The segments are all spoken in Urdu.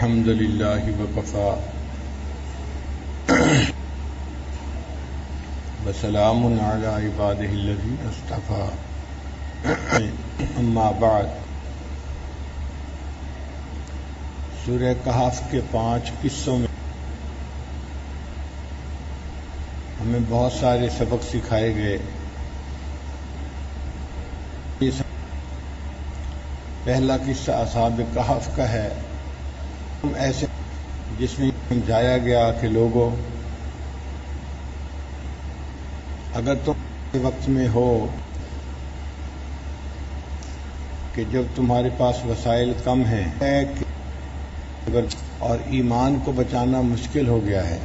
الحمد لله وكفى وسلام على عباده الذين اصطفى اما بعد سورہ کہف کے 5 قصوں میں ہمیں بہت سارے سبق سکھائے گئے۔ پہلا قصہ اصحاب کہف کا ہے، ایسے جس میں سمجھایا گیا کہ لوگوں اگر تم وقت میں ہو کہ جب تمہارے پاس وسائل کم ہیں اور ایمان کو بچانا مشکل ہو گیا ہے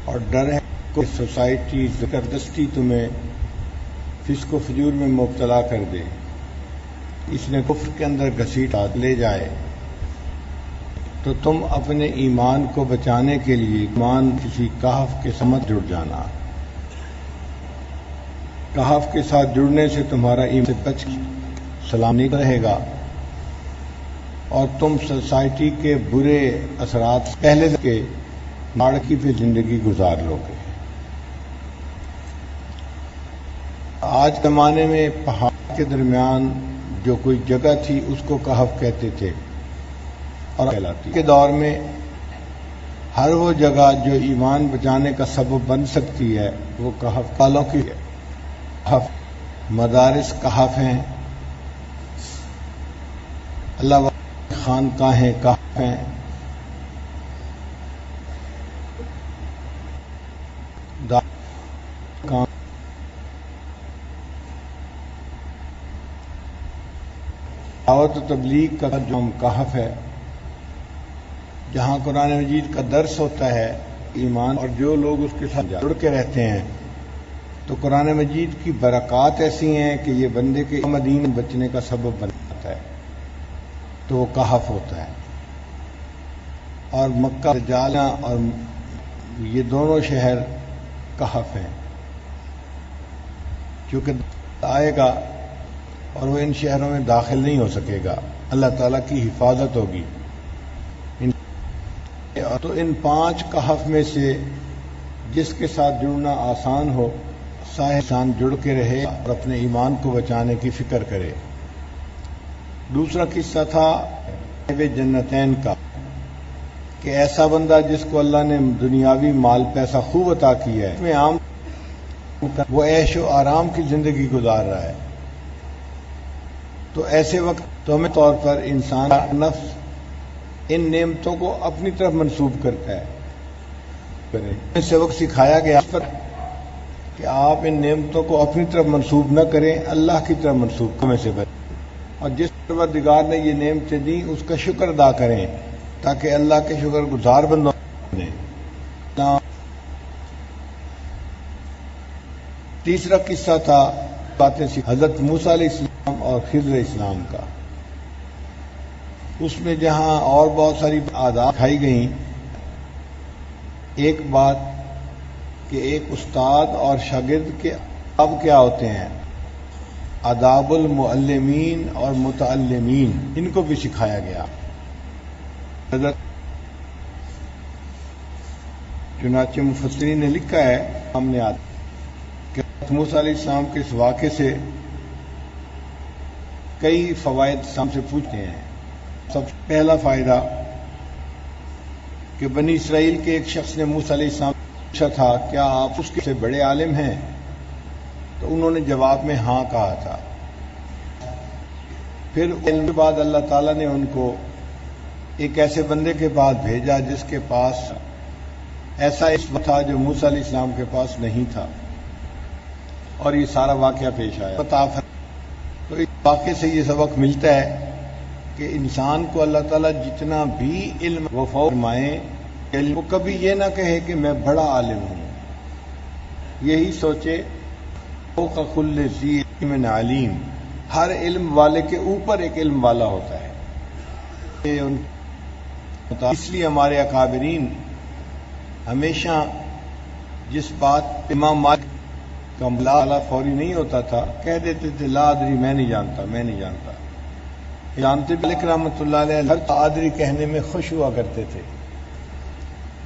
اور ڈر ہے کہ سوسائٹی زبردستی تمہیں فسق و فجور میں مبتلا کر دے، اس نے کفر کے اندر گھسیٹ لے جائے، تو تم اپنے ایمان کو بچانے کے لیے ایمان کسی کہف کے سمت جڑ جانا۔ کہف کے ساتھ جڑنے سے تمہارا ایمان سے بچ سلامتی رہے گا اور تم سوسائٹی کے برے اثرات پہلے کے ماڑکی پہ زندگی گزار لو گے۔ آج کے زمانے میں پہاڑ کے درمیان جو کوئی جگہ تھی اس کو کہف کہتے تھے اور کہلاتی کے دور میں ہر وہ جگہ جو ایمان بچانے کا سبب بن سکتی ہے وہ کہف والوں کی ہے۔ کہف مدارس کہف ہیں، اللہ خانقاہیں کہف ہیں، دعوت و تبلیغ کا جو کہف ہے، جہاں قرآن مجید کا درس ہوتا ہے ایمان، اور جو لوگ اس کے ساتھ جڑ کے رہتے ہیں تو قرآن مجید کی برکات ایسی ہیں کہ یہ بندے کے دین بچنے کا سبب بن جاتا ہے، تو وہ کہف ہوتا ہے۔ اور مکہ جالہ اور یہ دونوں شہر کہف ہیں، چونکہ آئے گا اور وہ ان شہروں میں داخل نہیں ہو سکے گا، اللہ تعالیٰ کی حفاظت ہوگی۔ تو ان 5 کہف میں سے جس کے ساتھ جڑنا آسان ہو، انسان جڑ کے رہے اور اپنے ایمان کو بچانے کی فکر کرے۔ دوسرا قصہ تھا جنتین کا، کہ ایسا بندہ جس کو اللہ نے دنیاوی مال پیسہ خوب عطا کیا ہے، اس میں عام وہ عیش و آرام کی زندگی گزار رہا ہے، تو ایسے وقت تو ہمیں طور پر انسان کا نفس ان نعمتوں کو اپنی طرف منسوب کرتا ہے۔ اس سبق سکھایا گیا کہ آپ ان نعمتوں کو اپنی طرف منسوب نہ کریں، اللہ کی طرف منسوب کریں سے بچیں، اور جس پروردگار نے یہ نعمتیں دیں اس کا شکر ادا کریں تاکہ اللہ کے شکر گزار بندوں بنیں۔ تیسرا قصہ تھا باتیں حضرت موسیٰ علیہ السلام اور خضر علیہ السلام کا، اس میں جہاں اور بہت ساری آداب کھائی گئیں، ایک بات کہ ایک استاد اور شاگرد کے آداب کیا ہوتے ہیں، آداب المعلمین اور متعلمین، ان کو بھی سکھایا گیا۔ چنانچہ مفسرین نے لکھا ہے ہم نے کہ موسیٰ علیہ السلام کے اس واقعے سے کئی فوائد ہم سے پوچھتے ہیں۔ سب سے پہلا فائدہ کہ بنی اسرائیل کے ایک شخص نے موسیٰ علیہ السلام سے پوچھا تھا کیا آپ اس سے بڑے عالم ہیں، تو انہوں نے جواب میں ہاں کہا تھا۔ پھر علم کے بعد اللہ تعالیٰ نے ان کو ایک ایسے بندے کے پاس بھیجا جس کے پاس ایسا علم تھا جو موسیٰ علیہ السلام کے پاس نہیں تھا، اور یہ سارا واقعہ پیش آیا۔ تو اس واقعے سے یہ سبق ملتا ہے کہ انسان کو اللہ تعالیٰ جتنا بھی علم و فرمائے، وہ کبھی یہ نہ کہے کہ میں بڑا عالم ہوں، یہی سوچے فوق کل ذی علم علیم، ہر علم والے کے اوپر ایک علم والا ہوتا ہے۔ اس لیے ہمارے اکابرین ہمیشہ جس بات امام مالک کا ملا فوری نہیں ہوتا تھا، کہہ دیتے تھے لا ادری، میں نہیں جانتا، میں نہیں جانتا، جانتے مالک رحمۃ اللہ علیہ ہر قادری کہنے میں خوش ہوا کرتے تھے،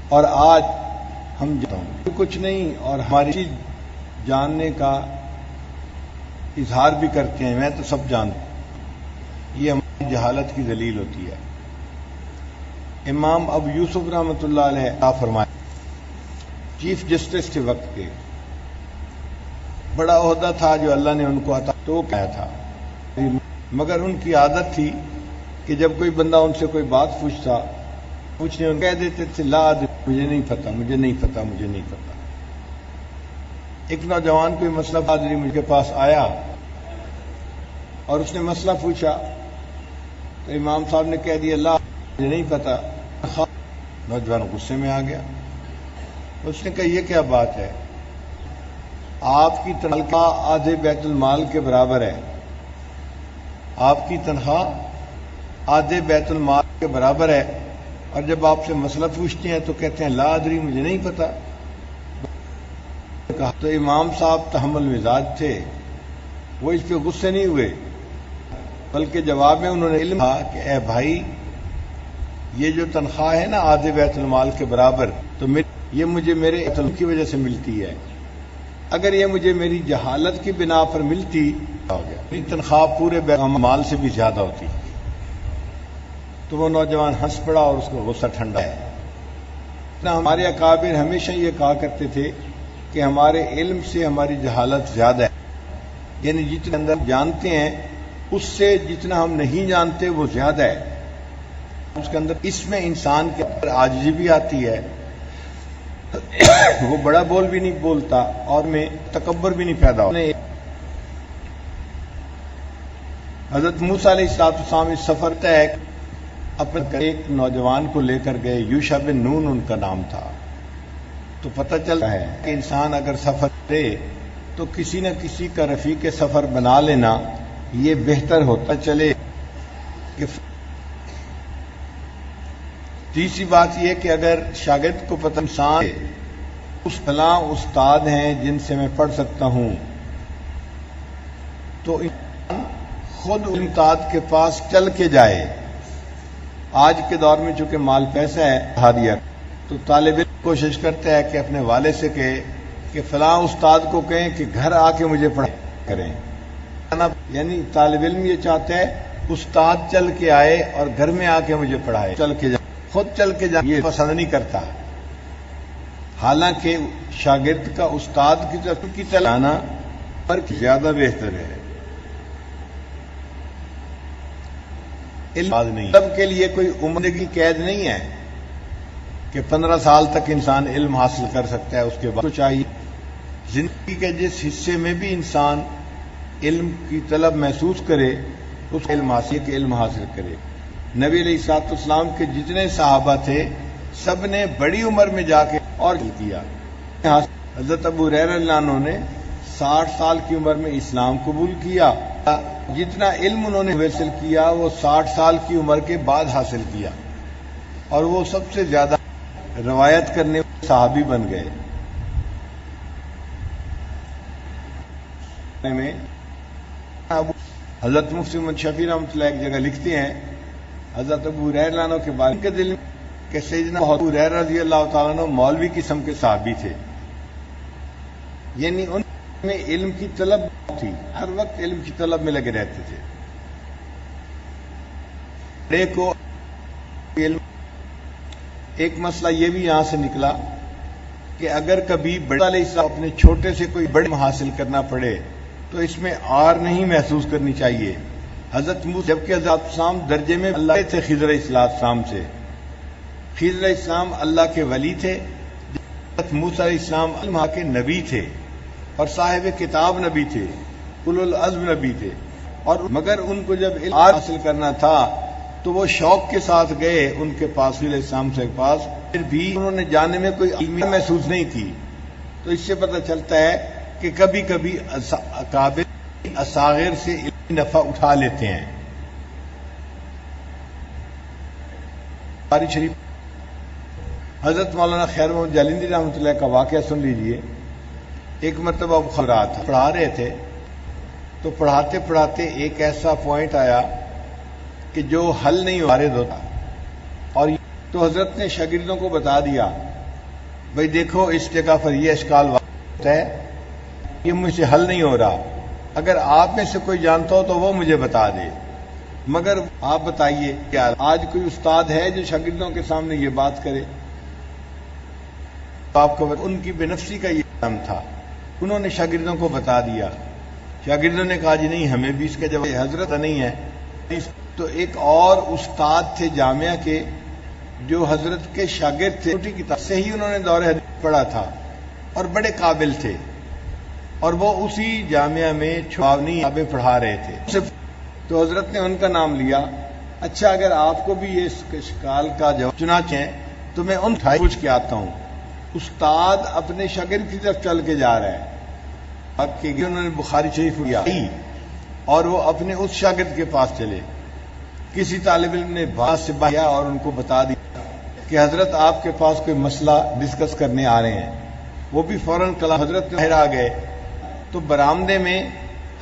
اور آج ہم کچھ نہیں اور ہماری چیز جاننے کا اظہار بھی کرتے ہیں، میں تو سب جانتا ہوں، یہ ہماری جہالت کی دلیل ہوتی ہے۔ امام ابو یوسف رحمۃ اللہ علیہ کیا فرمائے، چیف جسٹس کے وقت کے بڑا عہدہ تھا جو اللہ نے ان کو عطا تو کیا تھا، مگر ان کی عادت تھی کہ جب کوئی بندہ ان سے کوئی بات پوچھنے ان کہہ دیتے تھے لا ادری، مجھے نہیں پتا، مجھے نہیں پتا، مجھے نہیں پتا۔ ایک نوجوان کوئی مسئلہ پادری مجھ کے پاس آیا اور اس نے مسئلہ پوچھا تو امام صاحب نے کہہ دیا لا مجھے نہیں پتا۔ نوجوان غصے میں آ گیا، اس نے کہا یہ کیا بات ہے، آپ کی تنخواہ آدھے بیت المال کے برابر ہے، آپ کی تنخواہ آدھے بیت المال کے برابر ہے، اور جب آپ سے مسئلہ پوچھتے ہیں تو کہتے ہیں لا ادری، مجھے نہیں پتا۔ کہا تو امام صاحب تحمل مزاج تھے، وہ اس پہ غصے نہیں ہوئے، بلکہ جواب میں انہوں نے علم کہا کہ اے بھائی، یہ جو تنخواہ ہے نا آدھے بیت المال کے برابر، تو یہ مجھے میرے علم کی وجہ سے ملتی ہے، اگر یہ مجھے میری جہالت کی بنا پر ملتی ہو گیا، میری تنخواہ پورے بیت المال سے بھی زیادہ ہوتی۔ تو وہ نوجوان ہنس پڑا اور اس کو غصہ ٹھنڈا ہے۔ ہمارے اکابر ہمیشہ یہ کہا کرتے تھے کہ ہمارے علم سے ہماری جہالت زیادہ ہے، یعنی جتنے اندر جانتے ہیں اس سے جتنا ہم نہیں جانتے وہ زیادہ ہے۔ اس کے اندر اس میں انسان کے اندر عاجزی بھی آتی ہے، وہ بڑا بول بھی نہیں بولتا اور میں تکبر بھی نہیں پیدا ہوتا۔ حضرت موسیٰ علیہ السلام اس سفر طے اپنے ایک نوجوان کو لے کر گئے، یوشع بن نون ان کا نام تھا۔ تو پتہ چلتا ہے کہ انسان اگر سفر کرے تو کسی نہ کسی کا رفیق سفر بنا لینا یہ بہتر ہوتا چلے کہ تیسری بات یہ کہ اگر شاگرد کو پتہ انسان اس فلاں استاد ہیں جن سے میں پڑھ سکتا ہوں، تو انسان خود استاد کے پاس چل کے جائے۔ آج کے دور میں چونکہ مال پیسہ ہے ہادیہ، تو طالب علم کوشش کرتا ہے کہ اپنے والد سے کہے کہ فلاں استاد کو کہیں کہ گھر آ کے مجھے پڑھا کریں، یعنی طالب علم یہ چاہتا ہے استاد چل کے آئے اور گھر میں آ کے مجھے پڑھائے، چل کے جائے، خود چل کے جائے یہ پسند نہیں کرتا۔ حالانکہ شاگرد کا استاد کی طرف کی چلانا پر زیادہ بہتر ہے۔ علم کے لیے کوئی عمر کی قید نہیں ہے کہ 15 سال تک انسان علم حاصل کر سکتا ہے، اس کے بعد تو چاہیے زندگی کے جس حصے میں بھی انسان علم کی طلب محسوس کرے اس کو علم حاصل کرے۔ نبی علیہ الصلوۃ والسلام کے جتنے صحابہ تھے سب نے بڑی عمر میں جا کے اور کیا۔ حضرت ابو ہریرہ رضی اللہ عنہ نے 60 سال کی عمر میں اسلام قبول کیا، جتنا علم انہوں نے حاصل کیا وہ 60 سال کی عمر کے بعد حاصل کیا، اور وہ سب سے زیادہ روایت کرنے والے صحابی بن گئے۔ میں حضرت مفتی محمد شفیع رحمۃ اللہ ایک جگہ لکھتے ہیں حضرت ابو ہریرہ رضی اللہ عنہ کے بارے کے دل کہ سیدنا ابو ہریرہ رضی اللہ تعالیٰ عنہ مولوی قسم کے صحابی تھے، یعنی ان میں علم کی طلب تھی، ہر وقت علم کی طلب میں لگے رہتے تھے۔ ایک مسئلہ یہ بھی یہاں سے نکلا کہ اگر کبھی بڑے علیہ السلام اپنے چھوٹے سے کوئی بڑے حاصل کرنا پڑے تو اس میں آر نہیں محسوس کرنی چاہیے۔ حضرت موسیٰ جبکہ حضرت السلام درجے میں اللہ تھے خضر علیہ السلام سے، خضر علیہ السلام اللہ کے ولی تھے، حضرت موسیٰ علیہ السلام اللہ کے نبی تھے اور صاحب کتاب نبی تھے، اولو العزم نبی تھے، اور مگر ان کو جب علم حاصل کرنا تھا تو وہ شوق کے ساتھ گئے ان کے پاس، علیہ السلام سے پاس، پھر بھی انہوں نے جانے میں کوئی علم محسوس نہیں کی۔ تو اس سے پتہ چلتا ہے کہ کبھی کبھی اکابر اصاغر سے علمی نفع اٹھا لیتے ہیں۔ بخاری شریف حضرت مولانا خیر محمد جالندی رحمۃ اللہ کا واقعہ سن لیجئے۔ ایک مرتبہ وہ خبرات پڑھا رہے تھے تو پڑھاتے پڑھاتے ایک ایسا پوائنٹ آیا کہ جو حل نہیں وارد ہوتا، اور تو حضرت نے شاگردوں کو بتا دیا بھئی دیکھو اس جگہ پر یہ اشکال ہوتا ہے، یہ مجھ سے حل نہیں ہو رہا، اگر آپ میں سے کوئی جانتا ہو تو وہ مجھے بتا دے، مگر آپ بتائیے کیا آج کوئی استاد ہے جو شاگردوں کے سامنے یہ بات کرے؟ تو آپ کو ان کی بے نفسی کا یہ کام تھا، انہوں نے شاگردوں کو بتا دیا، شاگردوں نے کہا جی نہیں ہمیں بھی اس کا جواب حضرت نہیں ہے۔ تو ایک اور استاد تھے جامعہ کے جو حضرت کے شاگرد تھے، چھوٹی کتاب سے ہی انہوں نے دور حدیث پڑھا تھا اور بڑے قابل تھے، اور وہ اسی جامعہ میں چھاونی کتابیں پڑھا رہے تھے، تو حضرت نے ان کا نام لیا۔ اچھا اگر آپ کو بھی یہ اشکال کا جواب چنانچہ ہے تو میں ان پوچھ کے آتا ہوں۔ استاد اپنے شاگرد کی طرف چل کے جا رہا ہے، اب کہ انہوں نے بخاری شریف کیا اور وہ اپنے اس شاگرد کے پاس چلے، کسی طالب علم نے بات سے کیا اور ان کو بتا دیا کہ حضرت آپ کے پاس کوئی مسئلہ ڈسکس کرنے آ رہے ہیں، وہ بھی فوراً کلام حضرت باہر آ گئے، تو برآمدے میں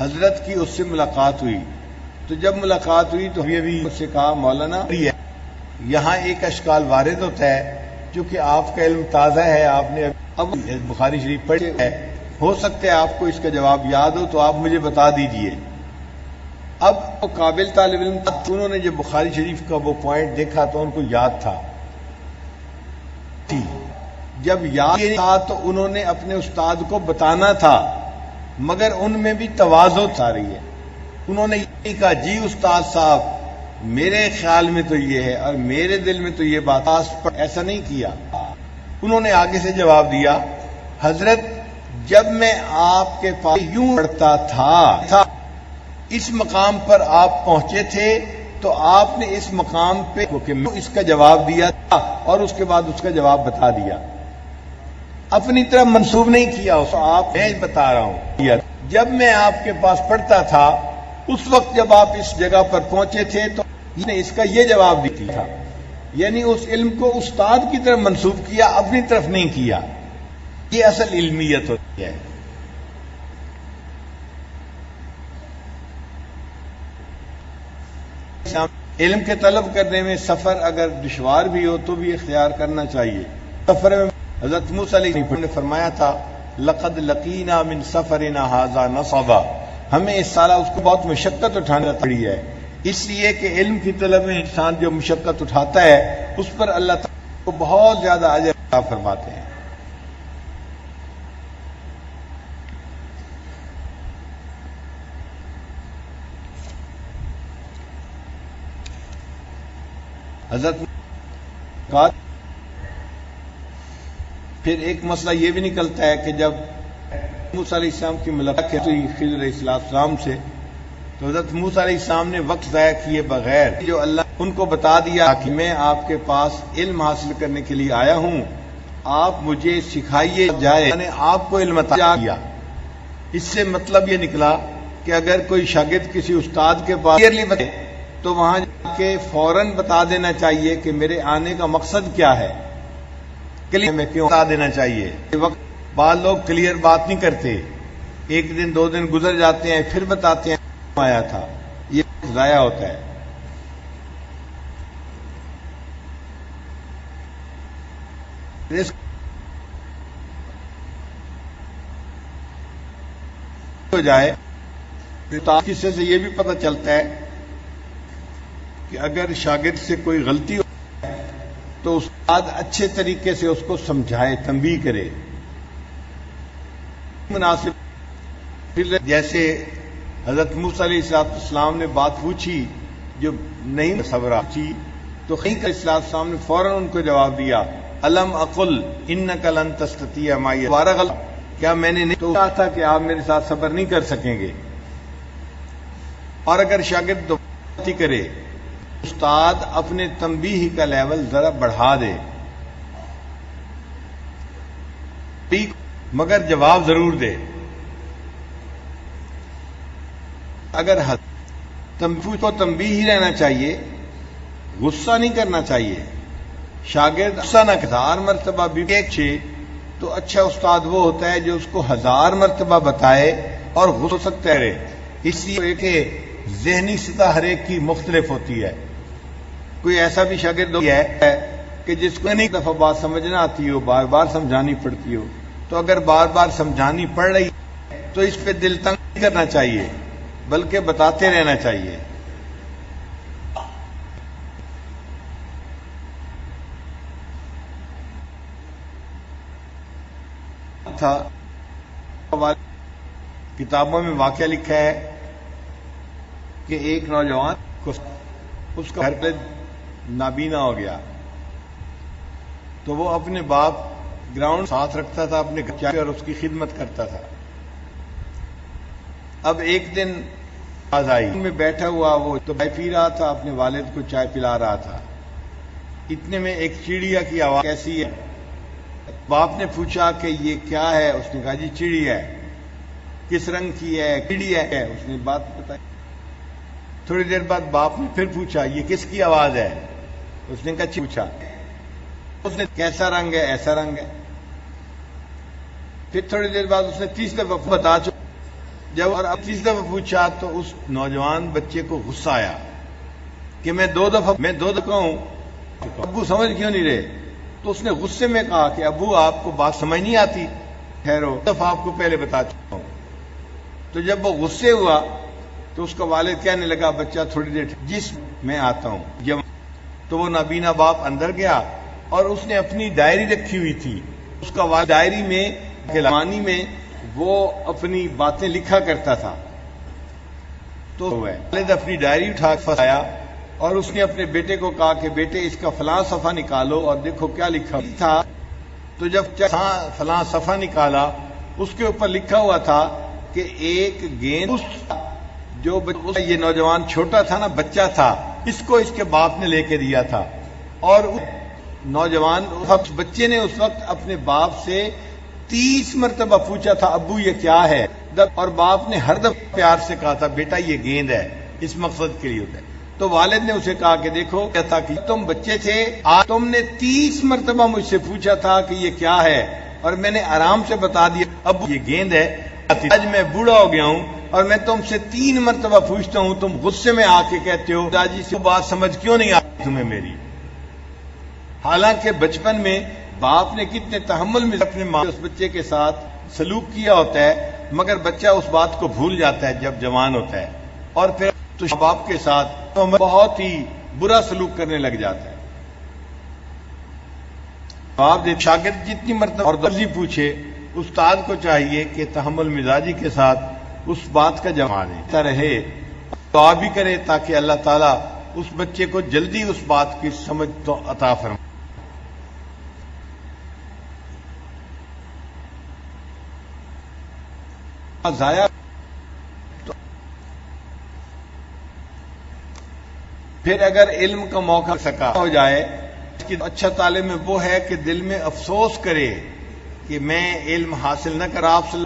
حضرت کی اس سے ملاقات ہوئی، تو جب ملاقات ہوئی تو یہ بھی اس سے کہا مولانا یہاں ایک اشکال وارد ہوتا ہے، چونکہ آپ کا علم تازہ ہے، آپ نے اب بخاری شریف پڑھی ہے، ہو سکتا ہے آپ کو اس کا جواب یاد ہو تو آپ مجھے بتا دیجئے۔ اب وہ قابل طالب علم تھا، انہوں نے جب بخاری شریف کا وہ پوائنٹ دیکھا تو ان کو یاد تھا، جب یاد تھا تو انہوں نے اپنے استاد کو بتانا تھا، مگر ان میں بھی تواضع آ رہی ہے، انہوں نے یہ کہا جی استاد صاحب میرے خیال میں تو یہ ہے اور میرے دل میں تو یہ بات، ایسا نہیں کیا۔ انہوں نے آگے سے جواب دیا حضرت جب میں آپ کے پاس یوں پڑھتا تھا اس مقام پر آپ پہنچے تھے تو آپ نے اس مقام پہ اس کا جواب دیا تھا اور اس کے بعد اس کا جواب بتا دیا، اپنی طرف منسوب نہیں کیا، آپ میں بتا رہا ہوں جب میں آپ کے پاس پڑھتا تھا اس وقت جب آپ اس جگہ پر پہنچے تھے تو اس کا یہ جواب بھی تھا، یعنی اس علم کو استاد کی طرف منسوب کیا، اپنی طرف نہیں کیا، یہ اصل علمیت ہوتی ہے۔ علم کے طلب کرنے میں سفر اگر دشوار بھی ہو تو بھی اختیار کرنا چاہیے۔ سفر میں حضرت موسیٰ علیہ السلام نے فرمایا تھا لقد لقینا من سفرنا ھذا نصبا، ہمیں اس سالہ اس کو بہت مشقت اٹھانا پڑی ہے، اس لیے کہ علم کی طلب میں انسان جو مشقت اٹھاتا ہے اس پر اللہ تعالیٰ کو بہت زیادہ اجر عطا فرماتے ہیں۔ حضرت پھر ایک مسئلہ یہ بھی نکلتا ہے کہ جب موسیٰ علیہ السلام کی ملاقات ہوئی خضر علیہ السلام سے تو حضرت موسیٰ علیہ السلام نے وقت ضائع کیے بغیر جو اللہ ان کو بتا دیا کہ میں آپ کے پاس علم حاصل کرنے کے لیے آیا ہوں، آپ مجھے سکھائیے جائے، میں نے آپ کو علم عطا کیا۔ اس سے مطلب یہ نکلا کہ اگر کوئی شاگرد کسی استاد کے پاس بتائے تو وہاں جا کے فوراً بتا دینا چاہیے کہ میرے آنے کا مقصد کیا ہے، کلیئر میں کیوں بتا دینا چاہیے۔ وقت بعض لوگ کلیئر بات نہیں کرتے، ایک دن دو دن گزر جاتے ہیں پھر بتاتے ہیں آیا تھا، یہ ضائع ہوتا ہے۔ ہو جائے قصے سے یہ بھی پتہ چلتا ہے کہ اگر شاگرد سے کوئی غلطی ہو تو استاد اچھے طریقے سے اس کو سمجھائے، تنبیہ کرے، مناسب جیسے حضرت موسیٰ علیہ السلام نے بات پوچھی جو نہیں صبر کی تو خضر علیہ السلام نے فوراً ان کو جواب دیا الم اقل انک لن تستطیع معی دوبارہ غلط، کیا میں نے نہیں تو کہا تھا کہ آپ میرے ساتھ صبر نہیں کر سکیں گے؟ اور اگر شاگرد غلطی کرے استاد اپنے تنبیہ کا لیول ذرا بڑھا دے، مگر جواب ضرور دے۔ اگر کو تنبیہ ہی رہنا چاہیے، غصہ نہیں کرنا چاہیے، شاگرد غصہ نہ 1000 مرتبہ بھی ایک تو اچھا استاد وہ ہوتا ہے جو اس کو 1000 مرتبہ بتائے اور غصہ سکتا رہے۔ اس لیے کہ ذہنی سطح ہر ایک کی مختلف ہوتی ہے. کوئی ایسا بھی شاگرد ہے کہ جس کو ایک دفعہ بات سمجھ نہ آتی ہو، بار بار سمجھانی پڑتی ہو، تو اگر بار بار سمجھانی پڑ رہی تو اس پہ دل تنگ نہیں کرنا چاہیے، بلکہ بتاتے رہنا چاہیے. تھا کتابوں میں واقعہ لکھا ہے کہ ایک نوجوان کو اس کا گھر پہ نابینا ہو گیا، تو وہ اپنے باپ گراؤنڈ ساتھ رکھتا تھا اپنے گھر اور اس کی خدمت کرتا تھا. اب ایک دن آواز آئی میں بیٹھا ہوا، وہ تو چائے پی رہا تھا، اپنے والد کو چائے پلا رہا تھا. اتنے میں ایک چڑیا کی آواز کیسی ہے. باپ نے پوچھا کہ یہ کیا ہے؟ اس نے کہا جی چڑیا ہے. کس رنگ کی ہے؟ چڑیا ہے. اس نے بات بتائی. تھوڑی دیر بعد باپ نے پھر پوچھا یہ کس کی آواز ہے؟ اس نے کہا پوچھا. اس نے کیسا رنگ ہے؟ ایسا رنگ ہے. پھر تھوڑی دیر بعد اس نے تیسری دفعہ بتا چکا. جب اور اب تیسری دفعہ پوچھا تو اس نوجوان بچے کو غصہ آیا کہ میں دو دفعہ ہوں، ابو سمجھ کیوں نہیں رہے؟ تو اس نے غصے میں کہا کہ ابو آپ کو بات سمجھ نہیں آتی، ٹھہرو دفعہ آپ کو پہلے بتا چکا ہوں. تو جب وہ غصے ہوا تو اس کا والد کہنے لگا بچہ تھوڑی دیر جس میں آتا ہوں. جب تو وہ نابینا باپ اندر گیا اور اس نے اپنی ڈائری رکھی ہوئی تھی. اس کا والد ڈائری میں کلامانی میں وہ اپنی باتیں لکھا کرتا تھا. تو والد اپنی ڈائری اٹھا کے آیا اور اس نے اپنے بیٹے کو کہا کہ بیٹے اس کا فلاں صفحہ نکالو اور دیکھو کیا لکھا تھا. تو جب فلاں صفحہ نکالا اس کے اوپر لکھا ہوا تھا کہ ایک گیند جو یہ نوجوان چھوٹا تھا نا، بچہ تھا، اس کو اس کے باپ نے لے کے دیا تھا. اور نوجوان بچے نے اس وقت اپنے باپ سے 30 مرتبہ پوچھا تھا ابو یہ کیا ہے، اور باپ نے ہر دفعہ پیار سے کہا تھا بیٹا یہ گیند ہے، اس مقصد کے لیے ہوتا ہے. تو والد نے اسے کہا کہ دیکھو کیا تھا کہ تم بچے تھے، آج تم نے 30 مرتبہ مجھ سے پوچھا تھا کہ یہ کیا ہے، اور میں نے آرام سے بتا دیا ابو یہ گیند ہے. آج میں بوڑھا ہو گیا ہوں اور میں تم سے 3 مرتبہ پوچھتا ہوں، تم غصے میں آ کے کہتے ہو داجی سے بات سمجھ کیوں نہیں آتی تمہیں میری. حالانکہ بچپن میں باپ نے کتنے تحمل میں اپنے ماں اس بچے کے ساتھ سلوک کیا ہوتا ہے، مگر بچہ اس بات کو بھول جاتا ہے جب جوان ہوتا ہے، اور پھر تو باپ کے ساتھ بہت ہی برا سلوک کرنے لگ جاتا ہے. آپ دیکھ شاگرد جتنی مرتبہ اور درجی پوچھے، استاد کو چاہیے کہ تحمل مزاجی کے ساتھ اس بات کا جواب دیتا رہے، دعا بھی کرے تاکہ اللہ تعالیٰ اس بچے کو جلدی اس بات کی سمجھ تو عطا فرمائے. ضائع پھر اگر علم کا موقع سکا ہو جائے، اچھا طالب میں وہ ہے کہ دل میں افسوس کرے کہ میں علم حاصل نہ کر آپ سے.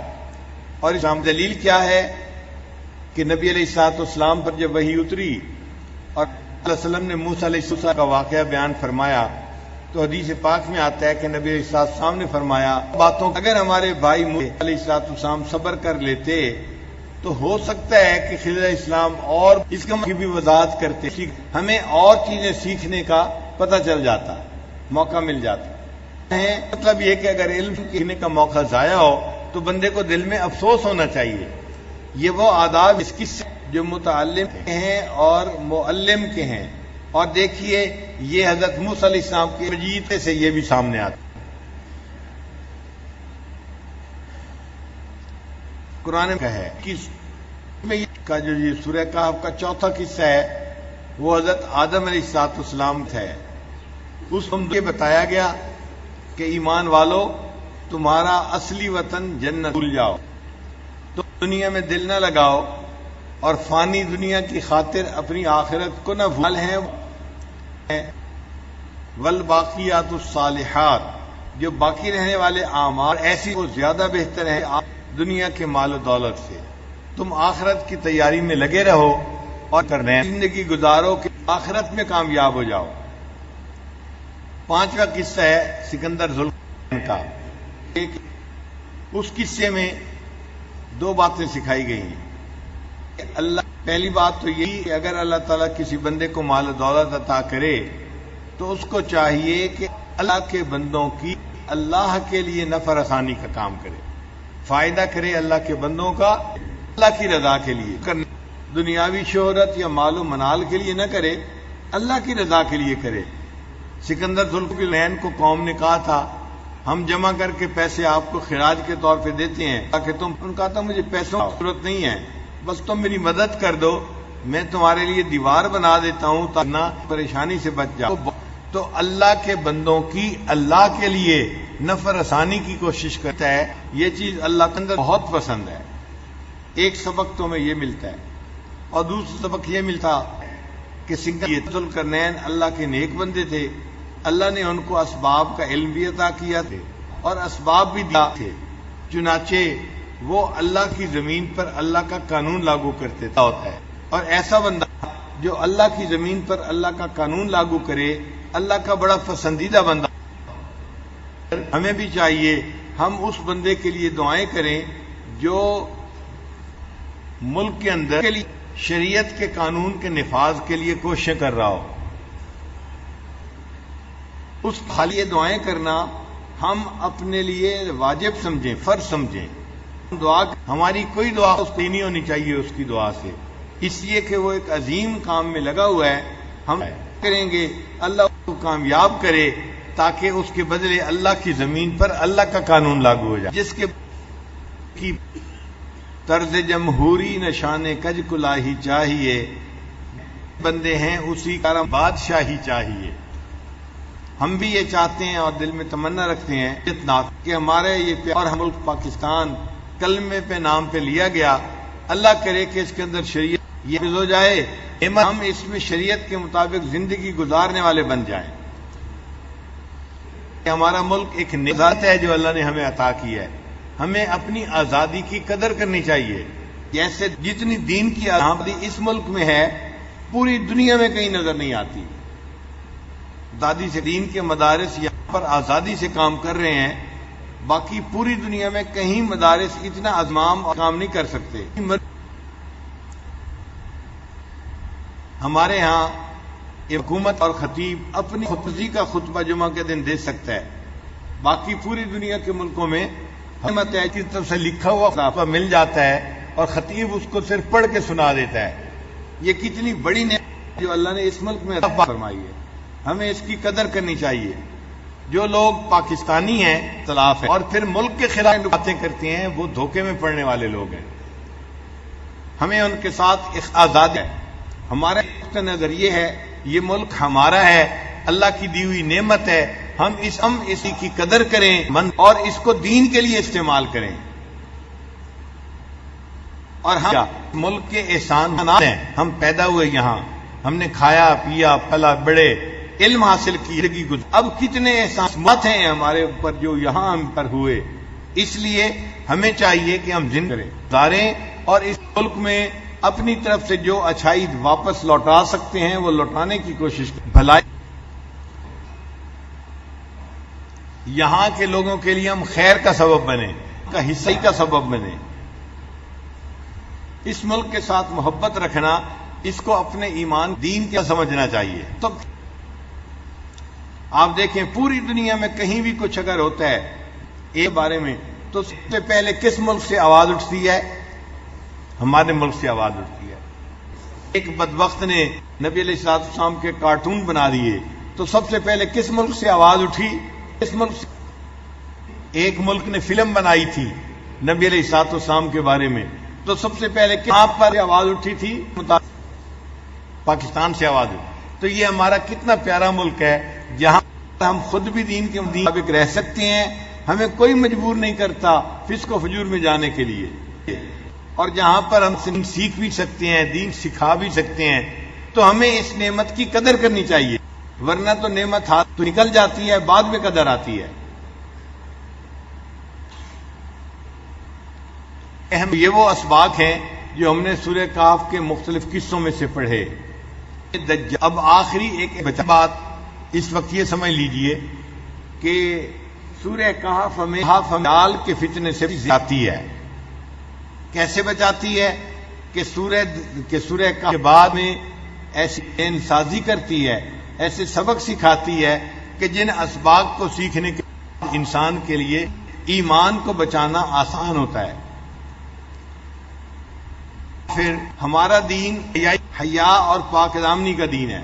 اور اس دلیل کیا ہے کہ نبی علیہ الصلوۃ والسلام پر جب وحی اتری اور اللہ علیہ وسلم نے موسیٰ علیہ السلام کا واقعہ بیان فرمایا، تو حدیث پاک میں آتا ہے کہ نبی علیہ السلام نے فرمایا باتوں اگر ہمارے بھائی موسیٰ علیہ السلام صبر کر لیتے تو ہو سکتا ہے کہ خضر علیہ السلام اور اس کی بھی وضاحت کرتے، ہمیں اور چیزیں سیکھنے کا پتہ چل جاتا، موقع مل جاتا ہے. مطلب یہ کہ اگر علم سیکھنے کا موقع ضائع ہو تو بندے کو دل میں افسوس ہونا چاہیے. یہ وہ آداب اس قصے جو متعلم کے ہیں اور معلم کے ہیں. اور دیکھیے یہ حضرت موسیٰ علیہ السلام کے مجید سے یہ بھی سامنے آتا. قرآن کا ہے کا جو یہ سورہ کہف کا چوتھا قصہ ہے وہ حضرت آدم علیہ السلام ہے. اس میں بتایا گیا کہ ایمان والو تمہارا اصلی وطن جنت بھول جاؤ، تو دنیا میں دل نہ لگاؤ اور فانی دنیا کی خاطر اپنی آخرت کو نہ بھول ہیں. والباقیات الصالحات جو باقی رہنے والے اعمال ایسی وہ زیادہ بہتر ہیں دنیا کے مال و دولت سے. تم آخرت کی تیاری میں لگے رہو اور کرنے زندگی گزارو کہ آخرت میں کامیاب ہو جاؤ. پانچواں قصہ ہے سکندر ذوالفقار کا. اس قصے میں دو باتیں سکھائی گئی ہیں. اللہ پہلی بات تو یہی کہ اگر اللہ تعالیٰ کسی بندے کو مال و دولت عطا کرے تو اس کو چاہیے کہ اللہ کے بندوں کی اللہ کے لیے نفع رسانی کا کام کرے، فائدہ کرے اللہ کے بندوں کا اللہ کی رضا کے لیے، دنیاوی شہرت یا مال و منال کے لیے نہ کرے، اللہ کی رضا کے لیے کرے۔ سکندر ذوالفقار کو قوم نے کہا تھا ہم جمع کر کے پیسے آپ کو خراج کے طور پہ دیتے ہیں تاکہ تم، ان کہا تھا مجھے پیسوں کی ضرورت نہیں ہے، بس تم میری مدد کر دو، میں تمہارے لیے دیوار بنا دیتا ہوں تاکہ نہ پریشانی سے بچ جاؤ۔ تو اللہ کے بندوں کی اللہ کے لیے نفع رسانی کی کوشش کرتا ہے، یہ چیز اللہ کے اندر بہت پسند ہے۔ ایک سبق تو ہمیں یہ ملتا ہے، اور دوسرا سبق یہ ملتا کہ سکندر ذوالقرنین اللہ کے نیک بندے تھے، اللہ نے ان کو اسباب کا علم بھی عطا کیا تھے اور اسباب بھی دیا تھے، چنانچہ وہ اللہ کی زمین پر اللہ کا قانون لاگو کرتے ہوتا ہے، اور ایسا بندہ جو اللہ کی زمین پر اللہ کا قانون لاگو کرے اللہ کا بڑا پسندیدہ بندہ۔ ہمیں بھی چاہیے ہم اس بندے کے لیے دعائیں کریں جو ملک کے اندر کے لیے شریعت کے قانون کے نفاذ کے لیے کوششیں کر رہا ہو، اس خالی یہ دعائیں کرنا ہم اپنے لیے واجب سمجھیں، فرض سمجھیں۔ دعا ہماری کوئی دعا اس کو نہیں ہونی چاہیے اس کی دعا سے، اس لیے کہ وہ ایک عظیم کام میں لگا ہوا ہے، ہم کریں گے اللہ اس کو کامیاب کرے تاکہ اس کے بدلے اللہ کی زمین پر اللہ کا قانون لاگو ہو جائے، جس کے کی طرز جمہوری نشان کج کلاہی چاہیے، بندے ہیں اسی کا بادشاہی چاہیے۔ ہم بھی یہ چاہتے ہیں اور دل میں تمنا رکھتے ہیں کہ ہمارے یہ پیارا ملک پاکستان کلمے پہ نام پہ لیا گیا، اللہ کرے کہ اس کے اندر شریعت یہ ہو جائے، ہم اس میں شریعت کے مطابق زندگی گزارنے والے بن جائیں۔ ہمارا ملک ایک نعمت ہے جو اللہ نے ہمیں عطا کی ہے، ہمیں اپنی آزادی کی قدر کرنی چاہیے، جیسے جتنی دین کی آزادی اس ملک میں ہے پوری دنیا میں کہیں نظر نہیں آتی۔ آزادی سے دین کے مدارس یہاں پر آزادی سے کام کر رہے ہیں، باقی پوری دنیا میں کہیں مدارس اتنا ازمام اور کام نہیں کر سکتے۔ ہمارے ہاں حکومت اور خطیب اپنی خودکشی کا خطبہ جمعہ کے دن دے سکتا ہے، باقی پوری دنیا کے ملکوں میں حکومت ہے کی طرف سے لکھا ہوا خطبہ مل جاتا ہے اور خطیب اس کو صرف پڑھ کے سنا دیتا ہے۔ یہ کتنی بڑی نعمت جو اللہ نے اس ملک میں عطا فرمائی ہے، ہمیں اس کی قدر کرنی چاہیے۔ جو لوگ پاکستانی ہیں اختلاف ہے اور پھر ملک کے خلاف باتیں کرتے ہیں وہ دھوکے میں پڑنے والے لوگ ہیں، ہمیں ان کے ساتھ آزادی ہے۔ ہمارا نظر یہ ہے یہ ملک ہمارا ہے، اللہ کی دی ہوئی نعمت ہے، ہم اس کی قدر کریں اور اس کو دین کے لیے استعمال کریں، اور ہم ملک کے احسان ہیں، ہم پیدا ہوئے یہاں، ہم نے کھایا پیا پلا بڑے علم حاصل کی، اب کتنے احسانات ہیں ہمارے اوپر جو یہاں ہم پر ہوئے، اس لیے ہمیں چاہیے کہ ہم زندگی گزاریں اور اس ملک میں اپنی طرف سے جو اچھائی واپس لوٹا سکتے ہیں وہ لوٹانے کی کوشش کریں، بھلائی یہاں کے لوگوں کے لیے ہم خیر کا سبب بنیں، کا حصے کا سبب بنیں۔ اس ملک کے ساتھ محبت رکھنا، اس کو اپنے ایمان دین کا سمجھنا چاہیے۔ تو آپ دیکھیں پوری دنیا میں کہیں بھی کچھ اگر ہوتا ہے ایک بارے میں تو سب سے پہلے کس ملک سے آواز اٹھتی ہے؟ ہمارے ملک سے آواز اٹھتی ہے۔ ایک بدبخت نے نبی علیہ الصلوۃ والسلام کے کارٹون بنا دیے تو سب سے پہلے کس ملک سے آواز اٹھی؟ کس ملک سے؟ ایک ملک نے فلم بنائی تھی نبی علیہ الصلوۃ والسلام کے بارے میں تو سب سے پہلے کہاں پر آواز اٹھی تھی؟ پاکستان سے آواز اٹھی۔ تو یہ ہمارا کتنا پیارا ملک ہے جہاں ہم خود بھی دین کے مطابق رہ سکتے ہیں، ہمیں کوئی مجبور نہیں کرتا فسق و فجور میں جانے کے لیے، اور جہاں پر ہم سیکھ بھی سکتے ہیں، دین سکھا بھی سکتے ہیں، تو ہمیں اس نعمت کی قدر کرنی چاہیے، ورنہ تو نعمت ہاتھ تو نکل جاتی ہے، بعد میں قدر آتی ہے۔ یہ وہ اسباق ہیں جو ہم نے سورہ کہف کے مختلف قصوں میں سے پڑھے۔ اب آخری ایک بات اس وقت یہ سمجھ لیجئے کہ سورہ کہف ہمیں دجال کے فتنے سے بچاتی ہے۔ کیسے بچاتی ہے؟ کہ سورہ کہف کے بعد میں ایسی سازی کرتی ہے، ایسے سبق سکھاتی ہے کہ جن اسباق کو سیکھنے کے بعد انسان کے لیے ایمان کو بچانا آسان ہوتا ہے۔ پھر ہمارا دین حیا اور پاک دامنی کا دین ہے۔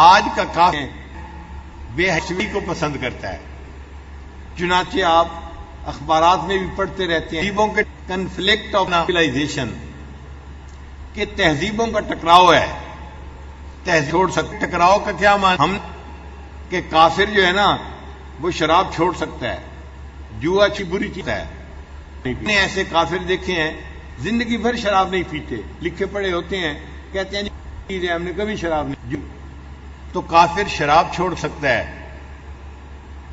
آج کا کافر بے حیائی کو پسند کرتا ہے، چنانچہ آپ اخبارات میں بھی پڑھتے رہتے ہیں تہذیبوں کے کنفلکٹ آف سویلائزیشن، کہ تہذیبوں کا ٹکراؤ ہے۔ تہذیب چھوڑ سکتے، ٹکراؤ کا کیا معنی؟ ہم کہ کافر جو ہے نا وہ شراب چھوڑ سکتا ہے، جوا اچھی بری چیز ہے۔ ہم نے ایسے کافر دیکھے ہیں زندگی بھر شراب نہیں پیتے، لکھے پڑے ہوتے ہیں، کہتے ہیں جی ہم نے کبھی شراب نہیں۔ تو کافر شراب چھوڑ سکتا ہے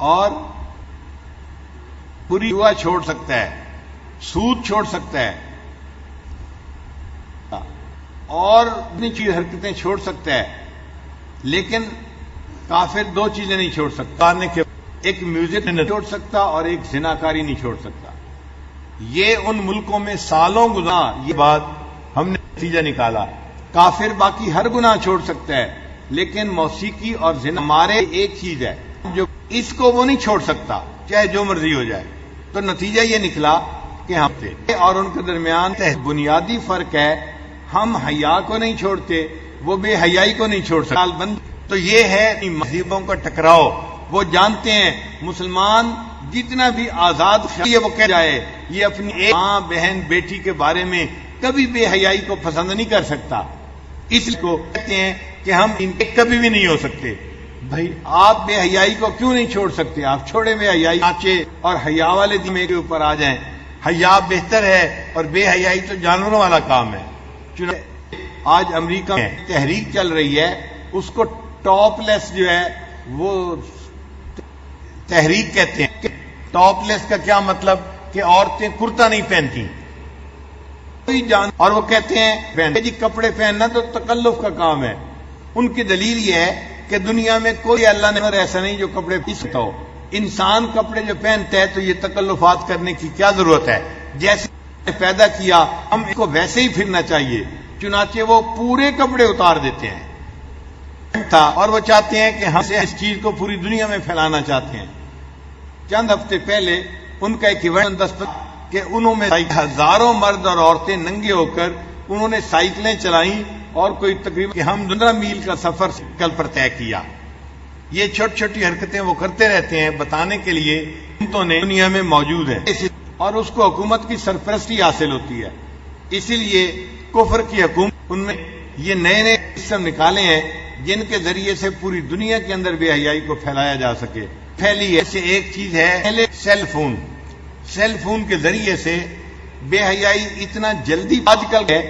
اور بری جوا چھوڑ سکتا ہے، سود چھوڑ سکتا ہے اور اپنی چیز حرکتیں چھوڑ سکتا ہے، لیکن کافر دو چیزیں نہیں چھوڑ سکتا، ایک میوزک نہیں چھوڑ سکتا اور ایک زناکاری نہیں چھوڑ سکتا۔ یہ ان ملکوں میں سالوں گزرا، یہ بات ہم نے نتیجہ نکالا۔ کافر باقی ہر گناہ چھوڑ سکتا ہے، لیکن موسیقی اور زنا ہمارے ایک چیز ہے جو اس کو وہ نہیں چھوڑ سکتا، چاہے جو مرضی ہو جائے۔ تو نتیجہ یہ نکلا کہ ہم اور ان کے درمیان بنیادی فرق ہے، ہم حیا کو نہیں چھوڑتے، وہ بے حیائی کو نہیں چھوڑ سکتے۔ تو یہ ہے مذہبوں کا ٹکراؤ۔ وہ جانتے ہیں مسلمان جتنا بھی آزاد خیال وہ کہہ جائے، یہ اپنی ایک ماں بہن بیٹی کے بارے میں کبھی بے حیائی کو پسند نہیں کر سکتا، اس لیے کو کہتے ہیں کہ ہم ان کے کبھی بھی نہیں ہو سکتے۔ بھائی آپ بے حیائی کو کیوں نہیں چھوڑ سکتے؟ آپ چھوڑے بے حیائی، سانچے اور حیا والے دمے کے اوپر آ جائیں۔ حیا بہتر ہے اور بے حیائی تو جانوروں والا کام ہے۔ آج امریکہ میں تحریک چل رہی ہے، اس کو ٹاپ لیس جو ہے وہ تحریک کہتے ہیں۔ ٹاپ لیس کا کیا مطلب؟ کہ عورتیں کرتا نہیں پہنتی اور وہ کہتے ہیں جی کپڑے پہننا تو تکلف کا کام ہے۔ ان کی دلیل یہ ہے کہ دنیا میں کوئی اللہ نے ایسا نہیں جو کپڑے سکتا ہو۔ انسان کپڑے جو پہنتا ہے تو یہ تکلفات کرنے کی کیا ضرورت ہے؟ جیسے پیدا کیا ہم اس کو ویسے ہی پھرنا چاہیے، چنانچہ وہ پورے کپڑے اتار دیتے ہیں اور وہ چاہتے ہیں کہ ہم اس چیز کو پوری دنیا میں پھیلانا چاہتے ہیں۔ چند ہفتے پہلے ان کا ایک ایونٹ دستخط کہ انہوں میں ہزاروں مرد اور عورتیں ننگے ہو کر انہوں نے سائیکلیں چلائیں اور کوئی تقریباً ہم 15 میل کا سفر سائیکل پر طے کیا۔ یہ چھوٹی چھوٹی حرکتیں وہ کرتے رہتے ہیں بتانے کے لیے حکومتوں نے دنیا میں موجود ہیں اور اس کو حکومت کی سرپرستی حاصل ہوتی ہے۔ اسی لیے کفر کی حکومت ان میں یہ نئے نئے سسٹم نکالے ہیں جن کے ذریعے سے پوری دنیا کے اندر بے حیائی کو پھیلایا جا سکے۔ پھیلی ایسے ایک چیز ہے پہلے سیل فون۔ سیل فون کے ذریعے سے بے حیائی اتنا جلدی آج کل ہے